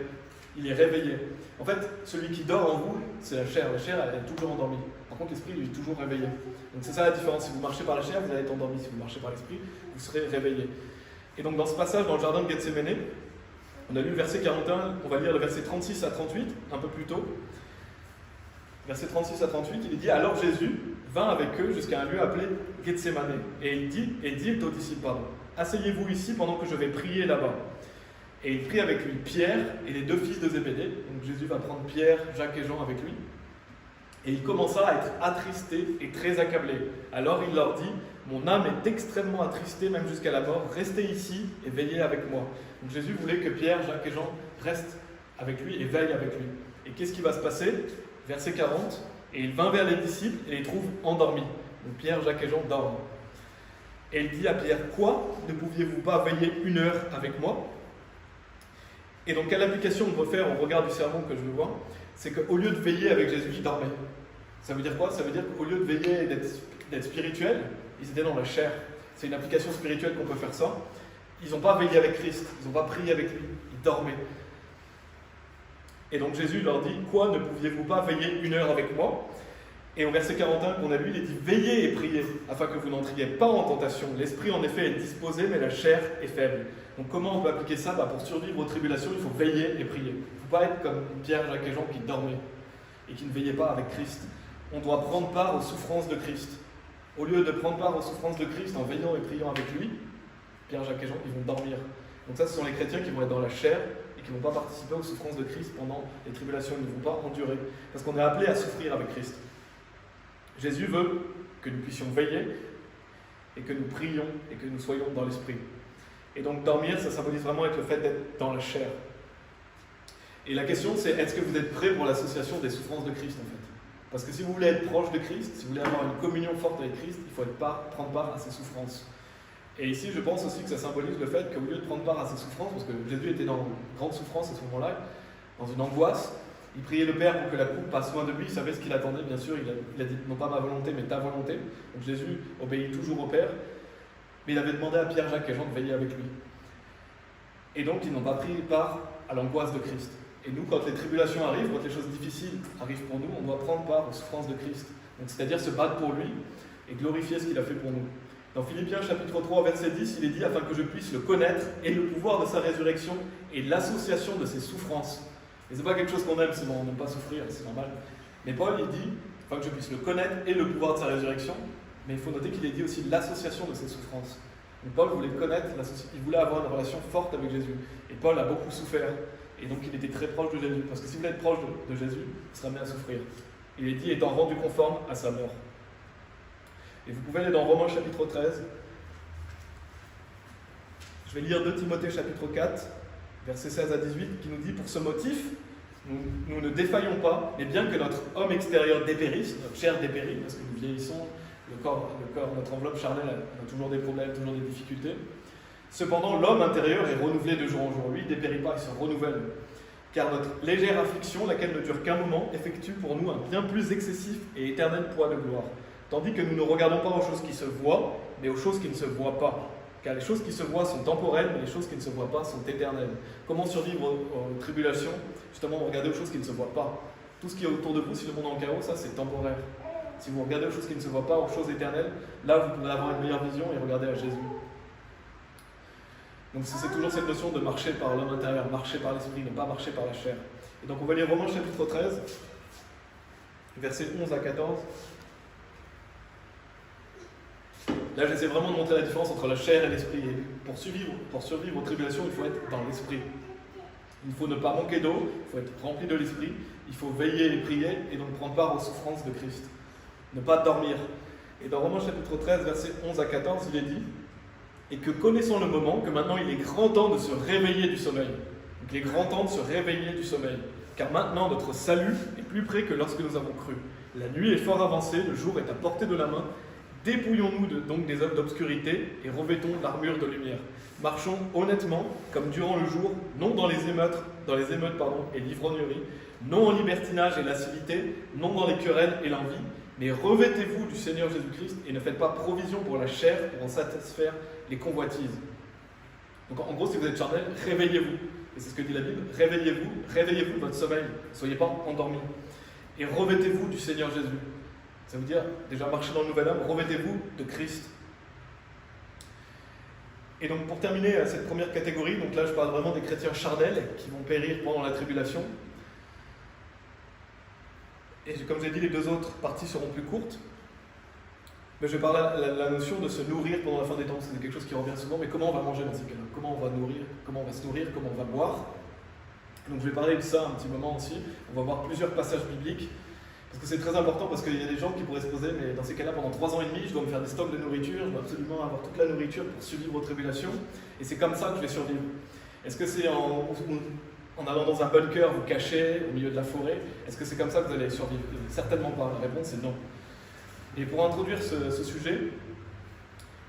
Il est réveillé. En fait, celui qui dort en vous, c'est la chair. La chair, elle est toujours endormie. Par contre, l'esprit, lui, est toujours réveillé. Donc c'est ça la différence. Si vous marchez par la chair, vous allez être endormi. Si vous marchez par l'esprit, vous serez réveillé. Et donc dans ce passage, dans le jardin de Gethsémane, on a lu le verset 41, on va lire le verset 36 à 38, un peu plus tôt. Verset 36 à 38, il est dit « Alors Jésus vint avec eux jusqu'à un lieu appelé Gethsémane. Et il dit aux disciples, asseyez-vous ici pendant que je vais prier là-bas. » Et il prie avec lui Pierre et les deux fils de Zébédée. Donc Jésus va prendre Pierre, Jacques et Jean avec lui. Et il commença à être attristé et très accablé. Alors il leur dit, mon âme est extrêmement attristée, même jusqu'à la mort. Restez ici et veillez avec moi. Donc Jésus voulait que Pierre, Jacques et Jean restent avec lui et veillent avec lui. Et qu'est-ce qui va se passer? Verset 40. Et il vint vers les disciples et les trouve endormis. Donc Pierre, Jacques et Jean dorment. Et il dit à Pierre, quoi? Ne pouviez-vous pas veiller 1 heure avec moi? Et donc, quelle application on peut faire au regard du sermon que je veux voir? C'est qu'au lieu de veiller avec Jésus, ils dormaient. Ça veut dire quoi? Ça veut dire qu'au lieu de veiller et d'être spirituel, ils étaient dans la chair. C'est une application spirituelle qu'on peut faire ça. Ils n'ont pas veillé avec Christ, ils n'ont pas prié avec lui, ils dormaient. Et donc Jésus leur dit, quoi, ne pouviez-vous pas veiller 1 heure avec moi? Et au verset 41 qu'on a lu, il est dit, veillez et priez, afin que vous n'entriez pas en tentation. L'esprit en effet est disposé, mais la chair est faible. Donc comment on peut appliquer ça? Pour survivre aux tribulations, il faut veiller et prier. Il ne faut pas être comme Pierre, Jacques et Jean qui dormaient et qui ne veillaient pas avec Christ. On doit prendre part aux souffrances de Christ. Au lieu de prendre part aux souffrances de Christ en veillant et priant avec lui, Pierre, Jacques et Jean, ils vont dormir. Donc ça, ce sont les chrétiens qui vont être dans la chair et qui ne vont pas participer aux souffrances de Christ pendant les tribulations. Ils ne vont pas endurer. Parce qu'on est appelé à souffrir avec Christ. Jésus veut que nous puissions veiller et que nous prions et que nous soyons dans l'esprit. Et donc dormir, ça symbolise vraiment avec le fait d'être dans la chair. Et la question c'est, est-ce que vous êtes prêts pour l'association des souffrances de Christ en fait? Parce que si vous voulez être proche de Christ, si vous voulez avoir une communion forte avec Christ, il faut prendre part à ses souffrances. Et ici, je pense aussi que ça symbolise le fait qu'au lieu de prendre part à ses souffrances, parce que Jésus était dans une grande souffrance à ce moment-là, dans une angoisse, il priait le Père pour que la coupe passe loin de lui, il savait ce qu'il attendait, bien sûr, il a dit non pas ma volonté, mais ta volonté. Donc Jésus obéit toujours au Père, mais il avait demandé à Pierre, Jacques et Jean de veiller avec lui. Et donc ils n'ont pas pris part à l'angoisse de Christ. Et nous, quand les tribulations arrivent, quand les choses difficiles arrivent pour nous, on doit prendre part aux souffrances de Christ. Donc c'est-à-dire se battre pour lui et glorifier ce qu'il a fait pour nous. Dans Philippiens chapitre 3, verset 10, il est dit « Afin que je puisse le connaître et le pouvoir de sa résurrection et l'association de ses souffrances. » Et c'est pas quelque chose qu'on aime, sinon on n'aime pas souffrir, c'est normal. Mais Paul, il dit « Afin que je puisse le connaître et le pouvoir de sa résurrection », mais il faut noter qu'il est dit aussi l'association de ses souffrances. Donc Paul voulait connaître, il voulait avoir une relation forte avec Jésus. Et Paul a beaucoup souffert. Et donc il était très proche de Jésus. Parce que si vous voulez être proche de Jésus, il sera amené à souffrir. Il est dit étant rendu conforme à sa mort. Et vous pouvez aller dans Romains chapitre 13. Je vais lire 2 Timothée chapitre 4, versets 16 à 18, qui nous dit « Pour ce motif, nous ne défaillons pas, mais bien que notre homme extérieur dépérisse, notre chair dépérit, parce que nous vieillissons, le corps, notre enveloppe charnelle a toujours des problèmes, toujours des difficultés. Cependant, l'homme intérieur est renouvelé de jour en jour. Lui, il ne dépérit pas, il se renouvelle. Car notre légère affliction, laquelle ne dure qu'un moment, effectue pour nous un bien plus excessif et éternel poids de gloire. Tandis que nous ne regardons pas aux choses qui se voient, mais aux choses qui ne se voient pas. Car les choses qui se voient sont temporelles, mais les choses qui ne se voient pas sont éternelles. Comment survivre aux tribulations? Justement, regardez aux choses qui ne se voient pas. Tout ce qui est autour de vous, si le monde est en chaos, ça c'est temporaire. Si vous regardez aux choses qui ne se voient pas, aux choses éternelles, là vous pourrez avoir une meilleure vision et regarder à Jésus. Donc c'est toujours cette notion de marcher par l'homme intérieur, marcher par l'esprit, ne pas marcher par la chair. Et donc on va lire Romains chapitre 13, versets 11 à 14. Là, j'essaie vraiment de montrer la différence entre la chair et l'esprit. Et pour survivre aux tribulations, il faut être dans l'esprit. Il faut ne pas manquer d'eau, il faut être rempli de l'esprit, il faut veiller et prier, et donc prendre part aux souffrances de Christ. Ne pas dormir. Et dans Romains chapitre 13, versets 11 à 14, il est dit « Et que connaissons le moment, que maintenant il est grand temps de se réveiller du sommeil. » Donc il est grand temps de se réveiller du sommeil. Car maintenant notre salut est plus près que lorsque nous avons cru. La nuit est fort avancée, le jour est à portée de la main. Dépouillons-nous donc des œuvres d'obscurité et revêtons l'armure de lumière. Marchons honnêtement, comme durant le jour, non dans les émeutes et l'ivrognerie, non en libertinage et lascivité, non dans les querelles et l'envie, mais revêtez-vous du Seigneur Jésus-Christ et ne faites pas provision pour la chair pour en satisfaire les convoitises. Donc en gros, si vous êtes charnel, réveillez-vous. Et c'est ce que dit la Bible, réveillez-vous de votre sommeil, ne soyez pas endormis. Et revêtez-vous du Seigneur Jésus. Ça veut dire, déjà, marchez dans le nouvel homme, revêtez-vous de Christ. Et donc, pour terminer cette première catégorie, donc là, je parle vraiment des chrétiens charnels qui vont périr pendant la tribulation. Et comme j'ai dit, les deux autres parties seront plus courtes. Mais je vais parler la notion de se nourrir pendant la fin des temps, parce que c'est quelque chose qui revient souvent, mais comment on va manger dans ces cas-là? Comment on va se nourrir, comment on va boire? Donc, je vais parler de ça un petit moment aussi. On va voir plusieurs passages bibliques. Parce que c'est très important, parce qu'il y a des gens qui pourraient se poser, mais dans ces cas-là, pendant 3 ans et demi, je dois me faire des stocks de nourriture, je dois absolument avoir toute la nourriture pour survivre aux tribulations, et c'est comme ça que je vais survivre. Est-ce que c'est en allant dans un bunker, vous cacher au milieu de la forêt? Est-ce que c'est comme ça que vous allez survivre? Certainement pas, la réponse est non. Et pour introduire ce sujet,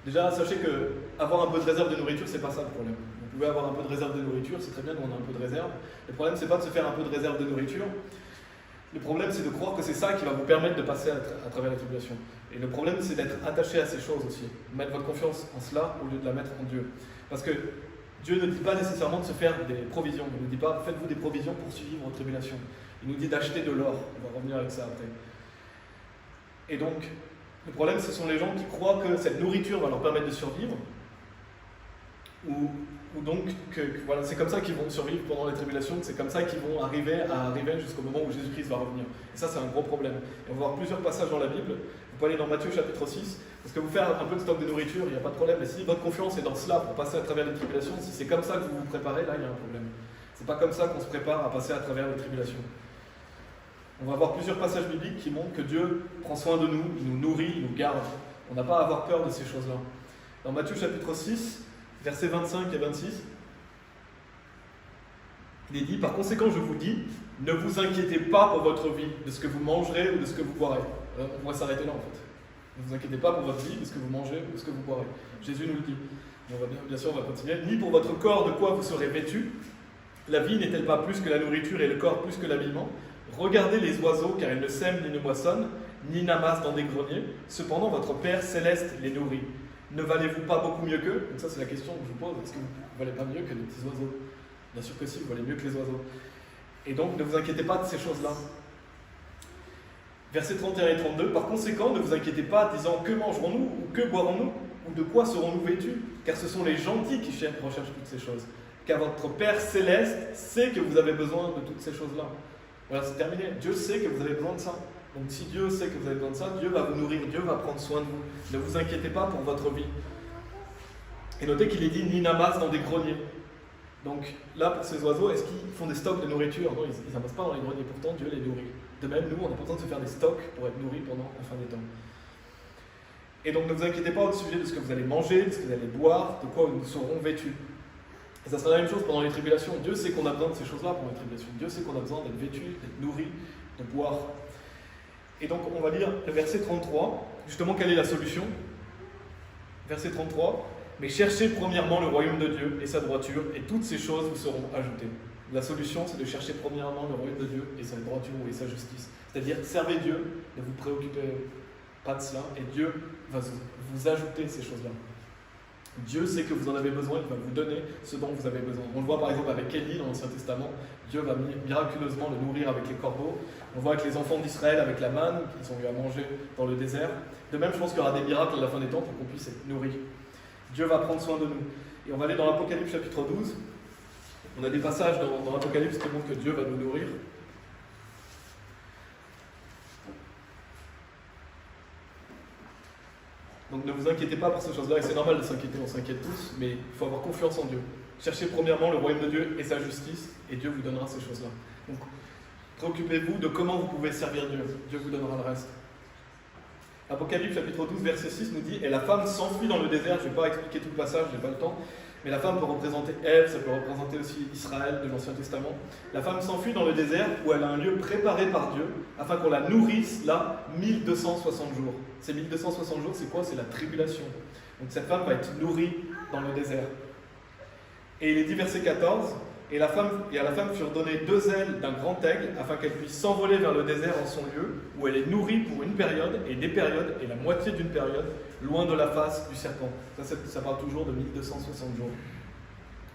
déjà, sachez que avoir un peu de réserve de nourriture, c'est pas ça le problème. Vous pouvez avoir un peu de réserve de nourriture, c'est très bien qu'on a un peu de réserve. Le problème, c'est pas de se faire un peu de réserve de nourriture. Le problème, c'est de croire que c'est ça qui va vous permettre de passer à travers la tribulation. Et le problème, c'est d'être attaché à ces choses aussi. Mettre votre confiance en cela au lieu de la mettre en Dieu. Parce que Dieu ne dit pas nécessairement de se faire des provisions. Il ne dit pas faites-vous des provisions pour survivre aux tribulations. Il nous dit d'acheter de l'or. On va revenir avec ça après. Et donc, le problème, ce sont les gens qui croient que cette nourriture va leur permettre de survivre. Ou donc, voilà, c'est comme ça qu'ils vont survivre pendant les tribulations, c'est comme ça qu'ils vont arriver jusqu'au moment où Jésus-Christ va revenir. Et ça, c'est un gros problème. Et on va voir plusieurs passages dans la Bible. Vous pouvez aller dans Matthieu chapitre 6, parce que vous faire un peu de stock de nourriture, il n'y a pas de problème. Mais si votre confiance est dans cela pour passer à travers les tribulations, si c'est comme ça que vous vous préparez, là, il y a un problème. C'est pas comme ça qu'on se prépare à passer à travers les tribulations. On va voir plusieurs passages bibliques qui montrent que Dieu prend soin de nous, il nous nourrit, il nous garde. On n'a pas à avoir peur de ces choses-là. Dans Matthieu chapitre 6, versets 25 et 26, il est dit « Par conséquent, je vous dis, ne vous inquiétez pas pour votre vie, de ce que vous mangerez ou de ce que vous boirez. » On pourrait s'arrêter là en fait. Ne vous inquiétez pas pour votre vie, de ce que vous mangez ou de ce que vous boirez. Jésus nous le dit. On va bien sûr, on va continuer. « Ni pour votre corps de quoi vous serez vêtus. La vie n'est-elle pas plus que la nourriture et le corps plus que l'habillement? Regardez les oiseaux, car ils ne sèment ni ne moissonnent, ni n'amassent dans des greniers. Cependant, votre Père céleste les nourrit. Ne valez-vous pas beaucoup mieux qu'eux? » Donc ça, c'est la question que je vous pose. Est-ce que vous ne valez pas mieux que les petits oiseaux? Bien sûr que si, vous valez mieux que les oiseaux. Et donc, ne vous inquiétez pas de ces choses-là. Versets 31 et 32. « Par conséquent, ne vous inquiétez pas, disant que mangerons-nous ou que boirons-nous ou de quoi serons-nous vêtus? Car ce sont les gentils qui recherchent toutes ces choses. Car votre Père céleste sait que vous avez besoin de toutes ces choses-là. » Voilà, c'est terminé. Dieu sait que vous avez besoin de ça. Donc si Dieu sait que vous avez besoin de ça, Dieu va vous nourrir, Dieu va prendre soin de vous. Ne vous inquiétez pas pour votre vie. Et notez qu'il est dit ni n'amassent dans des greniers. Donc là, pour ces oiseaux, est-ce qu'ils font des stocks de nourriture? Non, ils n'amassent pas dans les greniers, pourtant Dieu les nourrit. De même, nous, on n'a pas besoin de se faire des stocks pour être nourris pendant la fin des temps. Et donc ne vous inquiétez pas au sujet de ce que vous allez manger, de ce que vous allez boire, de quoi nous serons vêtus. Et ça sera la même chose pendant les tribulations. Dieu sait qu'on a besoin de ces choses-là pendant les tribulations. Dieu sait qu'on a besoin d'être vêtu, d'être nourri, de boire. Et donc on va lire le verset 33. Justement, quelle est la solution? Verset 33. Mais cherchez premièrement le royaume de Dieu et sa droiture, et toutes ces choses vous seront ajoutées. La solution, c'est de chercher premièrement le royaume de Dieu et sa droiture et sa justice. C'est-à-dire, servez Dieu, ne vous préoccupez pas de cela, et Dieu va vous ajouter ces choses-là. Dieu sait que vous en avez besoin, il va vous donner ce dont vous avez besoin. On le voit par exemple avec Élie dans l'Ancien Testament, Dieu va miraculeusement le nourrir avec les corbeaux. On le voit avec les enfants d'Israël, avec la manne qu'ils ont eu à manger dans le désert. De même, je pense qu'il y aura des miracles à la fin des temps pour qu'on puisse être nourris. Dieu va prendre soin de nous. Et on va aller dans l'Apocalypse chapitre 12. On a des passages dans l'Apocalypse qui montrent que Dieu va nous nourrir. Donc ne vous inquiétez pas pour ces choses-là, et c'est normal de s'inquiéter, on s'inquiète tous, mais il faut avoir confiance en Dieu. Cherchez premièrement le royaume de Dieu et sa justice, et Dieu vous donnera ces choses-là. Donc préoccupez-vous de comment vous pouvez servir Dieu. Dieu vous donnera le reste. Apocalypse chapitre 12, verset 6 nous dit « Et la femme s'enfuit dans le désert », je ne vais pas expliquer tout le passage, je n'ai pas le temps, mais la femme peut représenter Ève, ça peut représenter aussi Israël de l'Ancien Testament. La femme s'enfuit dans le désert où elle a un lieu préparé par Dieu, afin qu'on la nourrisse là 1260 jours. Ces 1260 jours, c'est quoi? C'est la tribulation. Donc cette femme va être nourrie dans le désert. Et il est dit verset 14, et à la femme furent données 2 ailes d'un grand aigle, afin qu'elle puisse s'envoler vers le désert en son lieu, où elle est nourrie pour une période, et des périodes, et la moitié d'une période, loin de la face du serpent. Ça parle toujours de 1260 jours.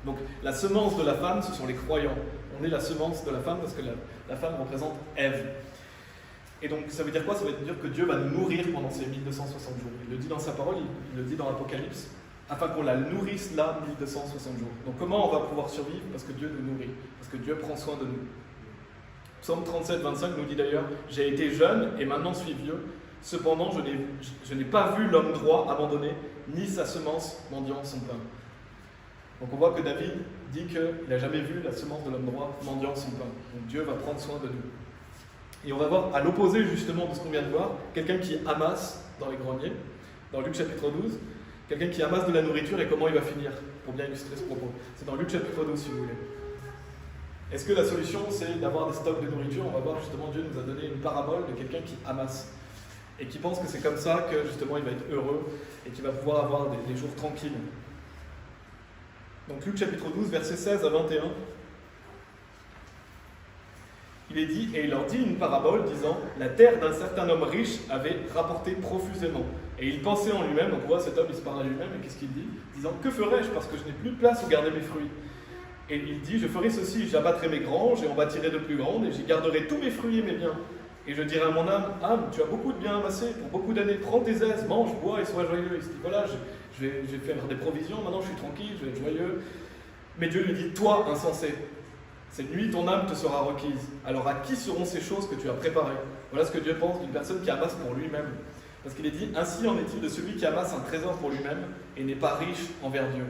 Donc la semence de la femme, ce sont les croyants. On est la semence de la femme, parce que la femme représente Ève. Et donc ça veut dire quoi? Ça veut dire que Dieu va nous nourrir pendant ces 1260 jours. Il le dit dans sa parole, il le dit dans l'Apocalypse, afin qu'on la nourrisse là 1260 jours. Donc comment on va pouvoir survivre? Parce que Dieu nous nourrit, parce que Dieu prend soin de nous. Psaume 37, 25 nous dit d'ailleurs « J'ai été jeune et maintenant suis vieux, cependant je n'ai pas vu l'homme droit abandonné, ni sa semence mendiant son pain. » Donc on voit que David dit qu'il n'a jamais vu la semence de l'homme droit mendiant son pain. Donc Dieu va prendre soin de nous. Et on va voir, à l'opposé justement de ce qu'on vient de voir, quelqu'un qui amasse dans les greniers, dans Luc chapitre 12, quelqu'un qui amasse de la nourriture et comment il va finir, pour bien illustrer ce propos. C'est dans Luc chapitre 12 si vous voulez. Est-ce que la solution c'est d'avoir des stocks de nourriture? On va voir justement, Dieu nous a donné une parabole de quelqu'un qui amasse et qui pense que c'est comme ça que justement il va être heureux et qu'il va pouvoir avoir des jours tranquilles. Donc Luc chapitre 12, versets 16 à 21. Il est dit, et il leur dit une parabole disant « La terre d'un certain homme riche avait rapporté profusément. Et il pensait en lui-même, donc on voit cet homme, il se parle à lui-même, et qu'est-ce qu'il dit? Disant « Que ferai-je parce que je n'ai plus de place où garder mes fruits ?» Et il dit « Je ferai ceci, j'abattrai mes granges et en bâtirai de plus grandes, et j'y garderai tous mes fruits et mes biens. Et je dirai à mon âme, âme, tu as beaucoup de biens amassés pour beaucoup d'années, prends tes aises, mange, bois et sois joyeux. » Il se dit « Voilà, je vais faire des provisions, maintenant je suis tranquille, je vais être joyeux. » Mais Dieu lui dit « Toi, insensé, cette nuit, ton âme te sera requise. Alors à qui seront ces choses que tu as préparées ?» Voilà ce que Dieu pense d'une personne qui amasse pour lui-même. Parce qu'il est dit, ainsi en est-il de celui qui amasse un trésor pour lui-même et n'est pas riche envers Dieu.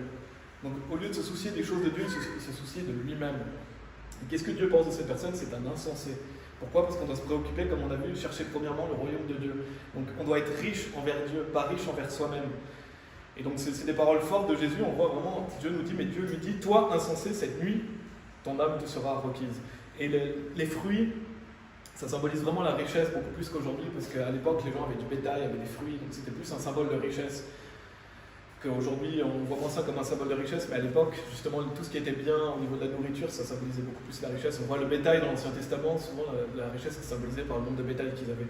Donc au lieu de se soucier des choses de Dieu, il se soucie de lui-même. Et qu'est-ce que Dieu pense de cette personne? C'est un insensé. Pourquoi? Parce qu'on doit se préoccuper, comme on a vu, chercher premièrement le royaume de Dieu. Donc on doit être riche envers Dieu, pas riche envers soi-même. Et donc c'est des paroles fortes de Jésus, on voit vraiment, Dieu nous dit, mais Dieu lui dit, toi insensé, cette nuit, ton âme te sera requise. Et les fruits, ça symbolise vraiment la richesse beaucoup plus qu'aujourd'hui, parce qu'à l'époque, les gens avaient du bétail, avaient des fruits, donc c'était plus un symbole de richesse qu'aujourd'hui, on voit moins ça comme un symbole de richesse, mais à l'époque, justement, tout ce qui était bien au niveau de la nourriture, ça symbolisait beaucoup plus la richesse. On voit le bétail dans l'Ancien Testament, souvent la richesse est symbolisée par le nombre de bétail qu'ils avaient.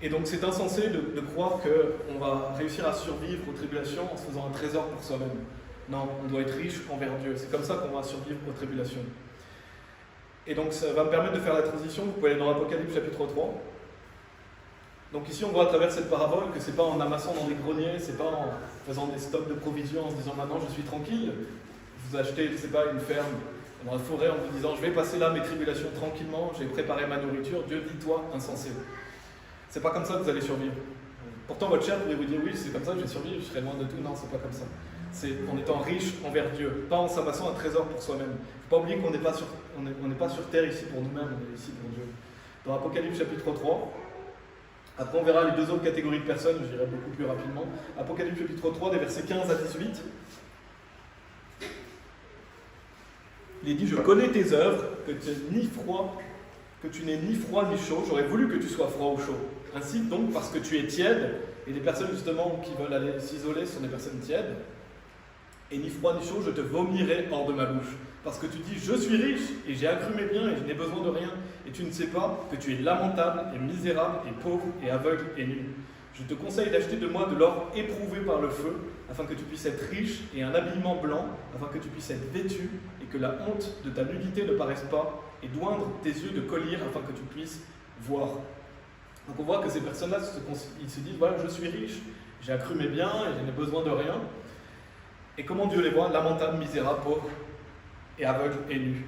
Et donc c'est insensé de croire qu'on va réussir à survivre aux tribulations en se faisant un trésor pour soi-même. Non, on doit être riche envers Dieu. C'est comme ça qu'on va survivre aux tribulations. Et donc ça va me permettre de faire la transition. Vous pouvez aller dans l'Apocalypse chapitre 3. Donc ici on voit à travers cette parabole que c'est pas en amassant dans des greniers, c'est pas en faisant des stocks de provisions, en se disant maintenant je suis tranquille. Vous achetez, je sais pas, une ferme dans la forêt en vous disant je vais passer là mes tribulations tranquillement, j'ai préparé ma nourriture. Dieu dit toi insensé. C'est pas comme ça que vous allez survivre. Pourtant, votre chair pourrait vous dire, oui, c'est comme ça que je vais survivre, je serai loin de tout. Non, c'est pas comme ça. C'est en étant riche envers Dieu, pas en s'amassant un trésor pour soi-même. Il ne faut pas oublier qu'on n'est pas, sur terre ici pour nous-mêmes, on est ici pour Dieu. Dans Apocalypse chapitre 3, après on verra les deux autres catégories de personnes, je dirai beaucoup plus rapidement. Apocalypse chapitre 3, des versets 15 à 18. Il est dit, je connais tes œuvres, que tu n'es ni froid ni chaud. J'aurais voulu que tu sois froid ou chaud. Ainsi donc, parce que tu es tiède, et les personnes justement qui veulent aller s'isoler sont des personnes tièdes, et ni froid ni chaud, je te vomirai hors de ma bouche. Parce que tu dis, je suis riche, et j'ai accru mes biens, et je n'ai besoin de rien, et tu ne sais pas que tu es lamentable, et misérable, et pauvre, et aveugle, et nu. Je te conseille d'acheter de moi de l'or éprouvé par le feu, afin que tu puisses être riche, et un habillement blanc, afin que tu puisses être vêtu, et que la honte de ta nudité ne paraisse pas, et d'oindre tes yeux de collyre, afin que tu puisses voir. Donc on voit que ces personnes-là, ils se disent, voilà, je suis riche, j'ai accru mes biens, et je n'ai besoin de rien. Et comment Dieu les voit? Lamentable, misérable, pauvre, et aveugle, et nu.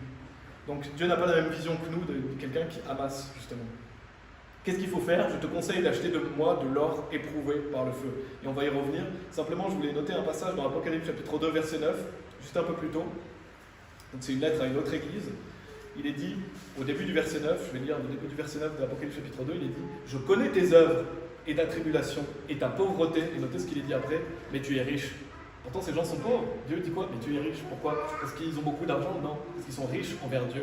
Donc Dieu n'a pas la même vision que nous de quelqu'un qui amasse, justement. Qu'est-ce qu'il faut faire? Je te conseille d'acheter de moi de l'or éprouvé par le feu. Et on va y revenir. Simplement, je voulais noter un passage dans Apocalypse chapitre 2, verset 9, juste un peu plus tôt. Donc c'est une lettre à une autre église. Il est dit, au début du verset 9, je vais lire au début du verset 9 de l'Apocalypse chapitre 2, il est dit, je connais tes œuvres et ta tribulation et ta pauvreté. Et notez ce qu'il est dit après, mais tu es riche. Pourtant, ces gens sont pauvres. Dieu dit quoi? Mais tu es riche. Pourquoi? Parce qu'ils ont beaucoup d'argent? Non, parce qu'ils sont riches envers Dieu.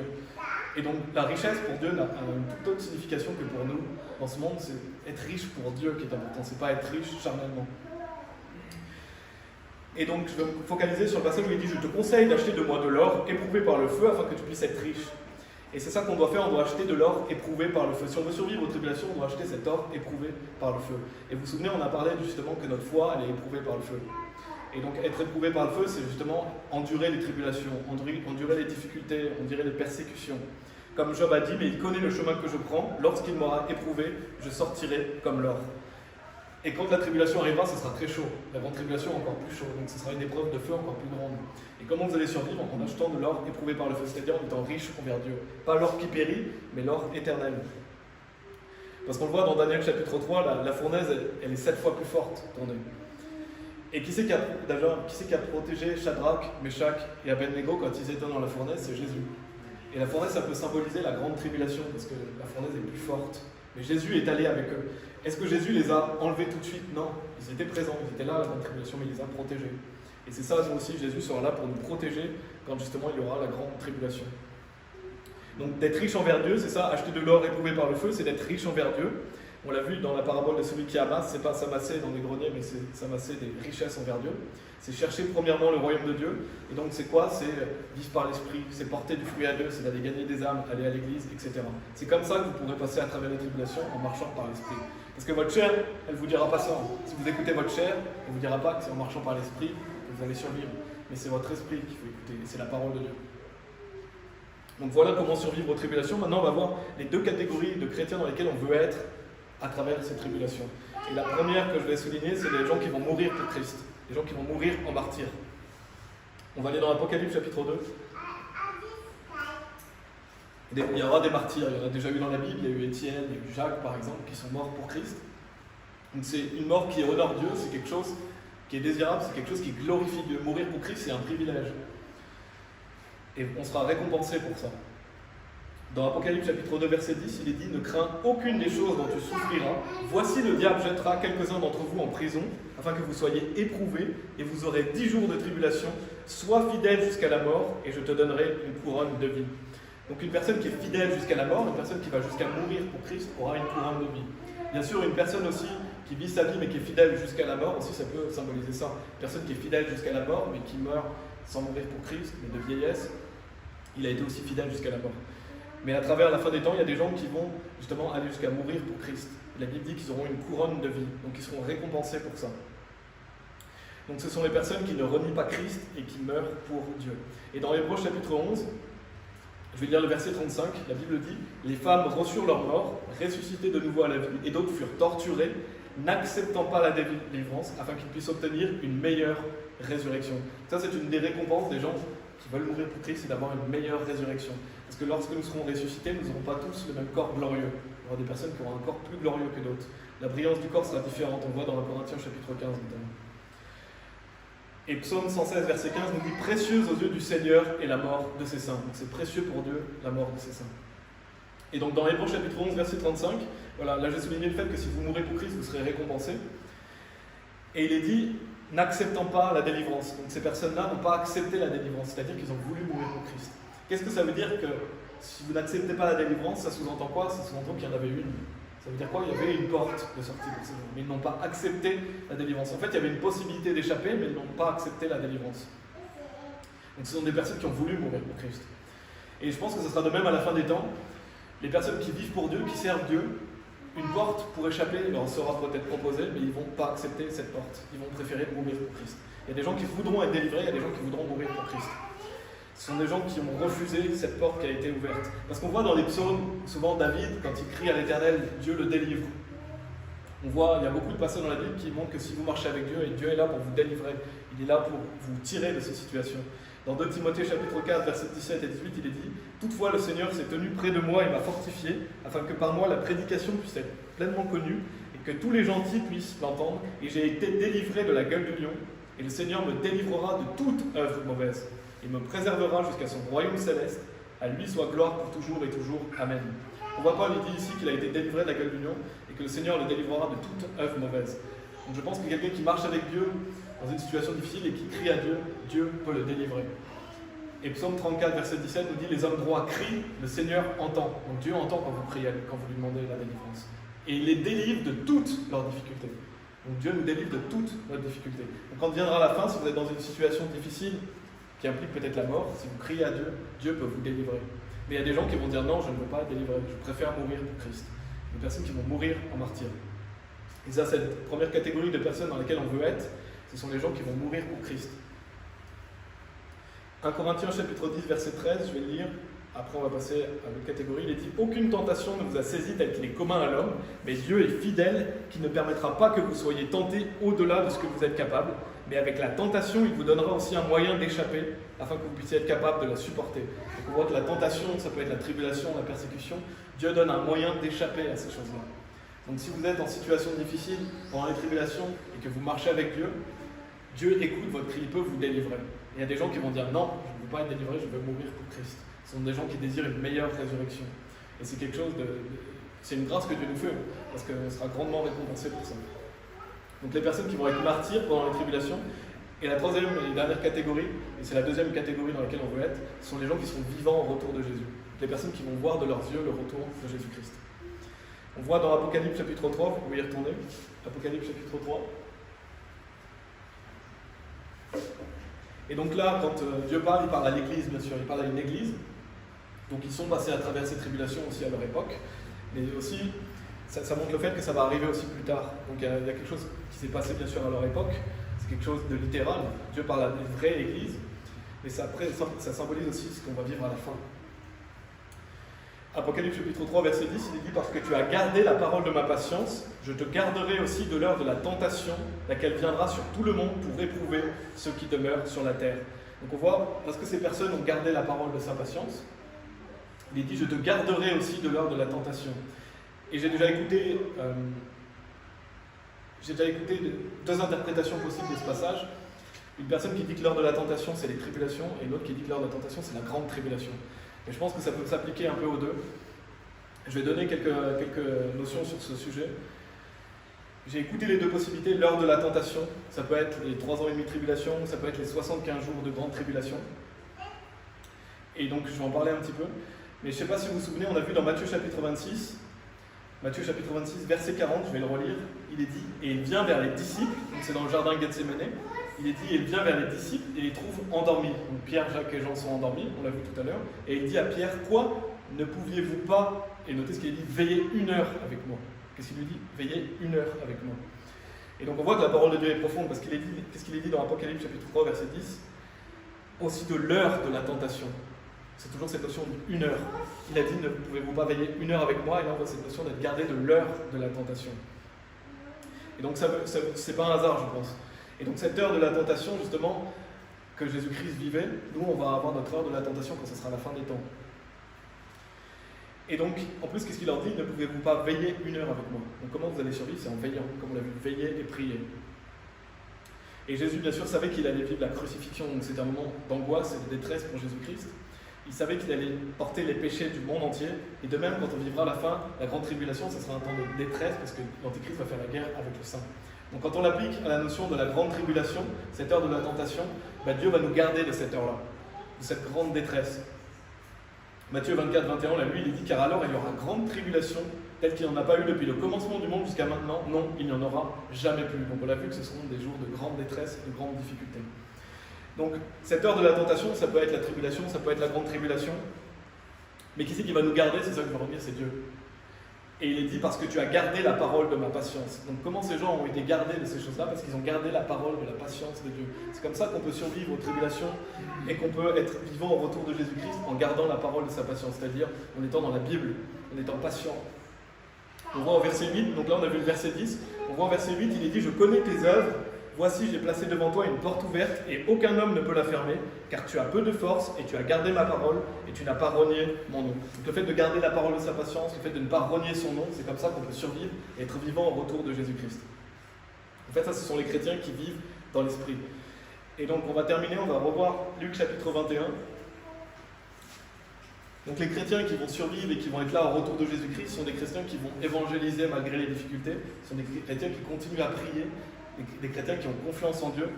Et donc, la richesse pour Dieu n'a une toute autre signification que pour nous. Dans ce monde, c'est être riche pour Dieu qui est important. C'est pas être riche charnellement. Et donc, je vais me focaliser sur le passage où il dit, je te conseille d'acheter de moi de l'or éprouvé par le feu afin que tu puisses être riche. Et c'est ça qu'on doit faire, on doit acheter de l'or éprouvé par le feu. Si on veut survivre aux tribulations, on doit acheter cet or éprouvé par le feu. Et vous vous souvenez, on a parlé justement que notre foi, elle est éprouvée par le feu. Et donc être éprouvé par le feu, c'est justement endurer les tribulations, endurer les difficultés, endurer les persécutions. Comme Job a dit, mais il connaît le chemin que je prends, lorsqu'il m'aura éprouvé, je sortirai comme l'or. Et quand la tribulation arrivera, ce sera très chaud. La grande tribulation encore plus chaud, donc ce sera une épreuve de feu encore plus grande. Et comment vous allez survivre? En achetant de l'or éprouvé par le feu, c'est-à-dire en étant riche envers Dieu. Pas l'or qui périt, mais l'or éternel. Parce qu'on le voit dans Daniel chapitre 3, la fournaise, elle est 7 fois plus forte. Attendez. Et qui c'est qui a protégé Shadrach, Meshach et Abednego quand ils étaient dans la fournaise? C'est Jésus. Et la fournaise, ça peut symboliser la grande tribulation, parce que la fournaise est plus forte. Mais Jésus est allé avec eux. Est-ce que Jésus les a enlevés tout de suite? Non. Ils étaient présents, ils étaient là à la grande tribulation, mais il les a protégés. Et c'est ça, nous aussi, Jésus sera là pour nous protéger quand justement il y aura la grande tribulation. Donc d'être riche envers Dieu, c'est ça, acheter de l'or éprouvé par le feu, c'est d'être riche envers Dieu. On l'a vu dans la parabole de celui qui amasse, c'est pas s'amasser dans des greniers, mais c'est s'amasser des richesses envers Dieu. C'est chercher premièrement le royaume de Dieu. Et donc c'est quoi? C'est vivre par l'esprit, c'est porter du fruit à Dieu, c'est d'aller gagner des âmes, aller à l'église, etc. C'est comme ça que vous pourrez passer à travers les tribulations en marchant par l'esprit. Parce que votre chair, elle ne vous dira pas ça. Si vous écoutez votre chair, elle ne vous dira pas que c'est en marchant par l'esprit que vous allez survivre. Mais c'est votre esprit qu'il faut écouter, et c'est la parole de Dieu. Donc voilà comment survivre aux tribulations. Maintenant, on va voir les deux catégories de chrétiens dans lesquelles on veut être à travers ces tribulations. Et la première que je vais souligner, c'est les gens qui vont mourir pour Christ, les gens qui vont mourir en martyrs. On va aller dans l'Apocalypse chapitre 2. Il y aura des martyrs, il y en a déjà eu dans la Bible, il y a eu Étienne, il y a eu Jacques par exemple, qui sont morts pour Christ. Donc c'est une mort qui honore Dieu, c'est quelque chose qui est désirable, c'est quelque chose qui glorifie Dieu. Mourir pour Christ, c'est un privilège. Et on sera récompensé pour ça. Dans Apocalypse chapitre 2, verset 10, il est dit « Ne crains aucune des choses dont tu souffriras. Voici le diable jettera quelques-uns d'entre vous en prison, afin que vous soyez éprouvés, et vous aurez 10 jours de tribulation. Sois fidèle jusqu'à la mort, et je te donnerai une couronne de vie. » Donc une personne qui est fidèle jusqu'à la mort, une personne qui va jusqu'à mourir pour Christ, aura une couronne de vie. Bien sûr, une personne aussi qui vit sa vie, mais qui est fidèle jusqu'à la mort, aussi ça peut symboliser ça. Une personne qui est fidèle jusqu'à la mort, mais qui meurt sans mourir pour Christ, mais de vieillesse, il a été aussi fidèle jusqu'à la mort. Mais à travers la fin des temps, il y a des gens qui vont justement aller jusqu'à mourir pour Christ. La Bible dit qu'ils auront une couronne de vie, donc ils seront récompensés pour ça. Donc ce sont les personnes qui ne renient pas Christ et qui meurent pour Dieu. Et dans Hébreux chapitre 11, je vais lire le verset 35, la Bible dit « Les femmes reçurent leur mort, ressuscitées de nouveau à la vie, et d'autres furent torturées, n'acceptant pas la délivrance, afin qu'ils puissent obtenir une meilleure résurrection. » Ça, c'est une des récompenses des gens qui veulent mourir pour Christ, c'est d'avoir une meilleure résurrection. Parce Parce que lorsque nous serons ressuscités, nous n'aurons pas tous le même corps glorieux. Il y aura des personnes qui auront un corps plus glorieux que d'autres. La brillance du corps sera différente, on le voit dans 1 Corinthiens chapitre 15 notamment. Et Psaume 116, verset 15 nous dit « Précieuse aux yeux du Seigneur est la mort de ses saints ». Donc c'est précieux pour Dieu, la mort de ses saints. Et donc dans Hébreux chapitre 11, verset 35, voilà, là j'ai souligné le fait que si vous mourrez pour Christ, vous serez récompensés. Et il est dit « N'acceptant pas la délivrance ». Donc ces personnes-là n'ont pas accepté la délivrance, c'est-à-dire qu'ils ont voulu mourir pour Christ. Qu'est-ce que ça veut dire que si vous n'acceptez pas la délivrance, ça sous-entend quoi? Ça sous-entend qu'il y en avait une. Ça veut dire quoi? Il y avait une porte de sortie pour ces gens, mais ils n'ont pas accepté la délivrance. En fait, il y avait une possibilité d'échapper, mais ils n'ont pas accepté la délivrance. Donc ce sont des personnes qui ont voulu mourir pour Christ. Et je pense que ce sera de même à la fin des temps. Les personnes qui vivent pour Dieu, qui servent Dieu, une porte pour échapper leur sera peut-être proposée, mais ils ne vont pas accepter cette porte. Ils vont préférer mourir pour Christ. Il y a des gens qui voudront être délivrés, il y a des gens qui voudront mourir pour Christ. Ce sont des gens qui ont refusé cette porte qui a été ouverte. Parce qu'on voit dans les psaumes, souvent David, quand il crie à l'Éternel, Dieu le délivre. On voit, il y a beaucoup de passages dans la Bible qui montrent que si vous marchez avec Dieu, et Dieu est là pour vous délivrer, il est là pour vous tirer de ces situations. Dans 2 Timothée chapitre 4, versets 17 et 18, il est dit « Toutefois le Seigneur s'est tenu près de moi et m'a fortifié, afin que par moi la prédication puisse être pleinement connue, et que tous les gentils puissent l'entendre, et j'ai été délivré de la gueule du lion, et le Seigneur me délivrera de toute œuvre mauvaise. Il me préservera jusqu'à son royaume céleste. À lui soit gloire pour toujours et toujours. Amen. » On voit Paul, il dit ici qu'il a été délivré de la gueule du lion et que le Seigneur le délivrera de toute œuvre mauvaise. Donc je pense que quelqu'un qui marche avec Dieu dans une situation difficile et qui crie à Dieu, Dieu peut le délivrer. Et Psaume 34, verset 17 nous dit « Les hommes droits crient, le Seigneur entend. » Donc Dieu entend quand vous priez, quand vous lui demandez la délivrance. Et il les délivre de toutes leurs difficultés. Donc Dieu nous délivre de toutes nos difficultés. Donc quand viendra la fin, si vous êtes dans une situation difficile, qui implique peut-être la mort, si vous criez à Dieu, Dieu peut vous délivrer. Mais il y a des gens qui vont dire non, je ne veux pas être délivré, je préfère mourir pour Christ. Des personnes qui vont mourir en martyr. Et ça, cette première catégorie de personnes dans lesquelles on veut être, ce sont les gens qui vont mourir pour Christ. 1 Corinthiens chapitre 10, verset 13, je vais le lire, après on va passer à l'autre catégorie, il est dit « Aucune tentation ne vous a saisi tel qu'il est commun à l'homme, mais Dieu est fidèle, qui ne permettra pas que vous soyez tentés au-delà de ce que vous êtes capable, mais avec la tentation, il vous donnera aussi un moyen d'échapper, afin que vous puissiez être capable de la supporter. » Donc on voit que la tentation, ça peut être la tribulation, la persécution, Dieu donne un moyen d'échapper à ces choses-là. Donc si vous êtes en situation difficile, pendant les tribulations, et que vous marchez avec Dieu, Dieu écoute votre cri, il peut vous délivrer. Et il y a des gens qui vont dire « Non, je ne veux pas être délivré, je veux mourir pour Christ. » Ce sont des gens qui désirent une meilleure résurrection. Et c'est quelque chose c'est une grâce que Dieu nous fait, parce qu'on sera grandement récompensé pour ça. Donc les personnes qui vont être martyrs pendant les tribulations, et la troisième et dernière catégorie, et c'est la deuxième catégorie dans laquelle on veut être, ce sont les gens qui sont vivants au retour de Jésus. Les personnes qui vont voir de leurs yeux le retour de Jésus-Christ. On voit dans Apocalypse chapitre 3, vous pouvez y retourner, Apocalypse chapitre 3. Et donc là, quand Dieu parle, il parle à l'église, bien sûr, il parle à une église. Donc ils sont passés à travers ces tribulations aussi à leur époque, mais aussi ça montre le fait que ça va arriver aussi plus tard. Donc il y a quelque chose qui s'est passé bien sûr à leur époque, c'est quelque chose de littéral. Dieu parle à une vraie église, mais ça symbolise aussi ce qu'on va vivre à la fin. Apocalypse chapitre 3, verset 10, il est dit « Parce que tu as gardé la parole de ma patience, je te garderai aussi de l'heure de la tentation, laquelle viendra sur tout le monde pour éprouver ceux qui demeurent sur la terre. » Donc on voit, parce que ces personnes ont gardé la parole de sa patience, il est dit « Je te garderai aussi de l'heure de la tentation. » Et j'ai déjà écouté deux interprétations possibles de ce passage. Une personne qui dit que l'heure de la tentation, c'est les tribulations, et l'autre qui dit que l'heure de la tentation, c'est la grande tribulation. Et je pense que ça peut s'appliquer un peu aux deux. Je vais donner quelques notions sur ce sujet. J'ai écouté les deux possibilités. L'heure de la tentation, ça peut être les 3 ans et demi de tribulation, ça peut être les 75 jours de grande tribulation. Et donc, je vais en parler un petit peu. Mais je ne sais pas si vous vous souvenez, on a vu dans Matthieu chapitre 26, verset 40, je vais le relire, il est dit « Et il vient vers les disciples », donc c'est dans le jardin de Gethsémane, il est dit « Et il vient vers les disciples et les trouve endormis ». Donc Pierre, Jacques et Jean sont endormis, on l'a vu tout à l'heure, et il dit à Pierre « Quoi, ne pouviez-vous pas », et notez ce qu'il dit « Veillez 1 heure avec moi ». Qu'est-ce qu'il lui dit ? « Veillez 1 heure avec moi ». Et donc on voit que la parole de Dieu est profonde, parce qu'est-ce qu'il est dit dans Apocalypse chapitre 3, verset 10 ? Aussi de l'heure de la tentation. C'est toujours cette notion d'1 heure. Il a dit, ne pouvez-vous pas veiller 1 heure avec moi? Et là, on voit cette notion d'être gardé de l'heure de la tentation. Et donc, c'est pas un hasard, je pense. Et donc, cette heure de la tentation, justement, que Jésus-Christ vivait, nous, on va avoir notre heure de la tentation quand ce sera la fin des temps. Et donc, en plus, qu'est-ce qu'il leur dit? Ne pouvez-vous pas veiller 1 heure avec moi? Donc comment vous allez survivre? C'est en veillant, comme on l'a vu, veiller et prier. Et Jésus, bien sûr, savait qu'il allait vivre la crucifixion, donc c'était un moment d'angoisse et de détresse pour Jésus-Christ. Il savait qu'il allait porter les péchés du monde entier, et de même, quand on vivra la fin, la grande tribulation, ce sera un temps de détresse, parce que l'Antéchrist va faire la guerre avec le saint. Donc quand on l'applique à la notion de la grande tribulation, cette heure de la tentation, Dieu va nous garder de cette heure-là, de cette grande détresse. Matthieu 24, 21, là, lui, il dit « Car alors il y aura grande tribulation, telle qu'il n'y en a pas eu depuis le commencement du monde jusqu'à maintenant. Non, il n'y en aura jamais plus. » Donc on l'a vu que ce seront des jours de grande détresse et de grandes difficultés. Donc cette heure de la tentation, ça peut être la tribulation, ça peut être la grande tribulation. Mais qui c'est qui va nous garder? C'est ça que je veux retenir, c'est Dieu. Et il est dit « Parce que tu as gardé la parole de ma patience. » Donc comment ces gens ont été gardés de ces choses-là? Parce qu'ils ont gardé la parole de la patience de Dieu. C'est comme ça qu'on peut survivre aux tribulations et qu'on peut être vivant au retour de Jésus-Christ en gardant la parole de sa patience, c'est-à-dire en étant dans la Bible, en étant patient. On voit au verset 8, donc là on a vu le verset 10, on voit au verset 8, il est dit « Je connais tes œuvres, voici j'ai placé devant toi une porte ouverte et aucun homme ne peut la fermer, car tu as peu de force et tu as gardé ma parole et tu n'as pas renié mon nom. » Donc le fait de garder la parole de sa patience, le fait de ne pas renier son nom, c'est comme ça qu'on peut survivre et être vivant au retour de Jésus-Christ. En fait, ça ce sont les chrétiens qui vivent dans l'esprit. Et donc on va terminer, on va revoir Luc chapitre 21. Donc les chrétiens qui vont survivre et qui vont être là au retour de Jésus-Christ sont des chrétiens qui vont évangéliser malgré les difficultés, sont des chrétiens qui continuent à prier, des chrétiens qui ont confiance en Dieu.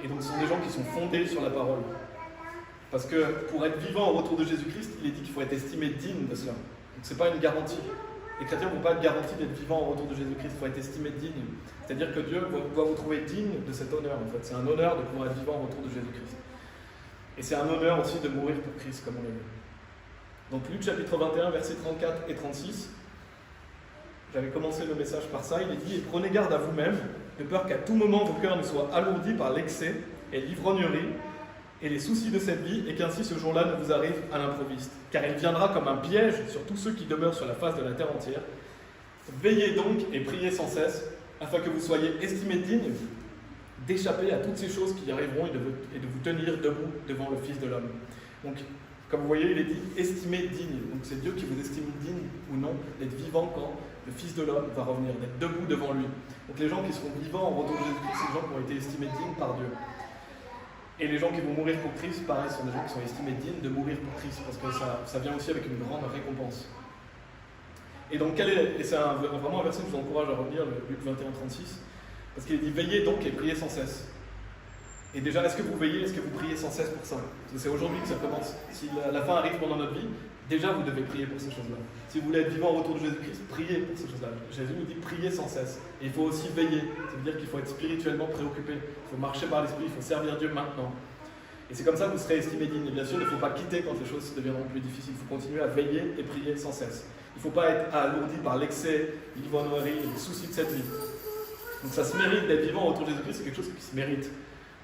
Et donc ce sont des gens qui sont fondés sur la parole. Parce que pour être vivant au retour de Jésus-Christ, il est dit qu'il faut être estimé digne de cela. Donc ce n'est pas une garantie. Les chrétiens ne vont pas être garantis d'être vivants au retour de Jésus-Christ, il faut être estimé digne. C'est-à-dire que Dieu doit vous trouver digne de cet honneur. En fait, c'est un honneur de pouvoir être vivant au retour de Jésus-Christ. Et c'est un honneur aussi de mourir pour Christ, comme on l'a vu. Donc Luc chapitre 21, versets 34 et 36. J'avais commencé le message par ça. Il est dit « Et prenez garde à vous-même, de peur qu'à tout moment vos cœurs ne soient alourdis par l'excès et l'ivrognerie et les soucis de cette vie, et qu'ainsi ce jour-là ne vous arrive à l'improviste. Car il viendra comme un piège sur tous ceux qui demeurent sur la face de la terre entière. Veillez donc et priez sans cesse, afin que vous soyez estimés dignes d'échapper à toutes ces choses qui arriveront et de vous tenir debout devant le Fils de l'homme. » Donc, comme vous voyez, il est dit « estimé digne ». Donc c'est Dieu qui vous estime digne ou non d'être vivant quand le Fils de l'homme va revenir, d'être debout devant lui. Donc les gens qui seront vivants en retour de Jésus-Christ, c'est des gens qui ont été estimés dignes par Dieu. Et les gens qui vont mourir pour Christ, pareil, sont des gens qui sont estimés dignes de mourir pour Christ, parce que ça vient aussi avec une grande récompense. Et donc, c'est vraiment un verset que je vous encourage à relire, le Luc 21, 36, parce qu'il est dit « Veillez donc et priez sans cesse ». Et déjà, est-ce que vous veillez, est-ce que vous priez sans cesse pour ça? Parce que c'est aujourd'hui que ça commence. Si la fin arrive pendant notre vie, déjà vous devez prier pour ces choses-là. Si vous voulez être vivant au retour de Jésus-Christ, priez pour ces choses-là. Jésus nous dit prier sans cesse. Et il faut aussi veiller. Ça veut dire qu'il faut être spirituellement préoccupé. Il faut marcher par l'esprit, il faut servir Dieu maintenant. Et c'est comme ça que vous serez estimé digne. Et bien sûr, il ne faut pas quitter quand les choses deviendront plus difficiles. Il faut continuer à veiller et prier sans cesse. Il ne faut pas être alourdi par l'excès, l'ivrognerie et les soucis de cette vie. Donc ça se mérite d'être vivant autour de Jésus-Christ, c'est quelque chose qui se mérite.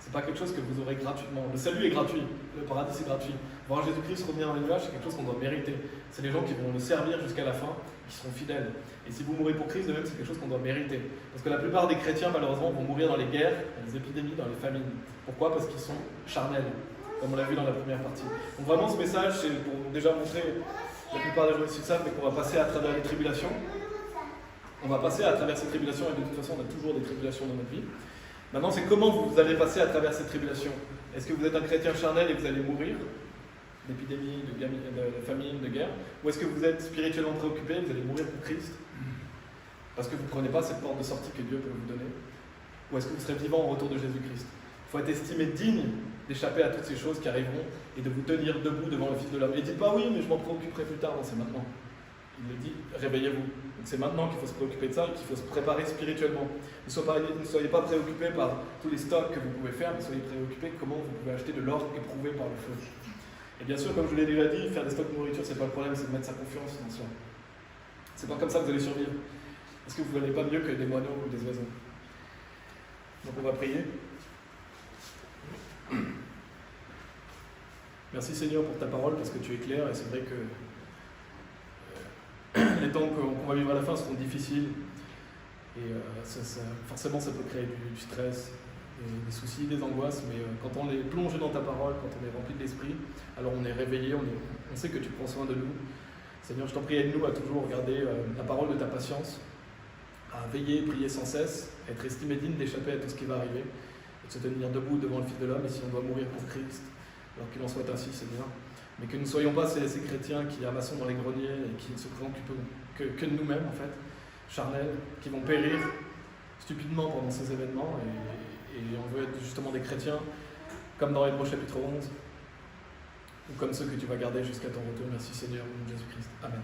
C'est pas quelque chose que vous aurez gratuitement. Le salut est gratuit, le paradis c'est gratuit. Voir Jésus-Christ revenir dans les nuages, c'est quelque chose qu'on doit mériter. C'est des gens qui vont le servir jusqu'à la fin, qui seront fidèles. Et si vous mourrez pour Christ, de même, c'est quelque chose qu'on doit mériter. Parce que la plupart des chrétiens, malheureusement, vont mourir dans les guerres, dans les épidémies, dans les famines. Pourquoi? Parce qu'ils sont charnels, comme on l'a vu dans la première partie. Donc vraiment, ce message, c'est pour déjà montrer, la plupart des gens ici savent, mais qu'on va passer à travers les tribulations. On va passer à travers ces tribulations, et de toute façon, on a toujours des tribulations dans notre vie. Maintenant, c'est comment vous allez passer à travers ces tribulations. Est-ce que vous êtes un chrétien charnel et vous allez mourir d'épidémie, de famine, de guerre? Ou est-ce que vous êtes spirituellement préoccupé, vous allez mourir pour Christ parce que vous ne prenez pas cette porte de sortie que Dieu peut vous donner? Ou est-ce que vous serez vivant au retour de Jésus-Christ? Il faut être estimé digne d'échapper à toutes ces choses qui arriveront et de vous tenir debout devant le Fils de l'homme. Et dites pas oui, mais je m'en préoccuperai plus tard. Non, c'est maintenant. Il le dit, réveillez-vous. Donc c'est maintenant qu'il faut se préoccuper de ça et qu'il faut se préparer spirituellement. Ne soyez pas préoccupés par tous les stocks que vous pouvez faire, mais soyez préoccupés comment vous pouvez acheter de l'or éprouvé par le feu. Et bien sûr, comme je vous l'ai déjà dit, faire des stocks de nourriture, c'est pas le problème, c'est de mettre sa confiance dans cela. C'est pas comme ça que vous allez survivre. Parce que vous ne valez pas mieux que des moineaux ou des oiseaux. Donc on va prier. Merci Seigneur pour ta parole, parce que tu es clair, et c'est vrai que les temps qu'on va vivre à la fin seront difficiles. Et forcément, ça peut créer du stress, des soucis, des angoisses, mais quand on est plongé dans ta parole, quand on est rempli de l'esprit, alors on est réveillé, on sait que tu prends soin de nous. Seigneur, je t'en prie, aide-nous à toujours regarder la parole de ta patience, à veiller, prier sans cesse, à être estimé digne d'échapper à tout ce qui va arriver, et de se tenir debout devant le Fils de l'homme, et si on doit mourir pour Christ, alors qu'il en soit ainsi, Seigneur. Mais que nous ne soyons pas ces chrétiens qui amassons dans les greniers et qui ne se préoccupent que de nous-mêmes, en fait, charnels, qui vont périr stupidement pendant ces événements, et on veut être justement des chrétiens, comme dans Hébreux chapitre 11, ou comme ceux que tu vas garder jusqu'à ton retour. Merci Seigneur, au nom de Jésus-Christ. Amen.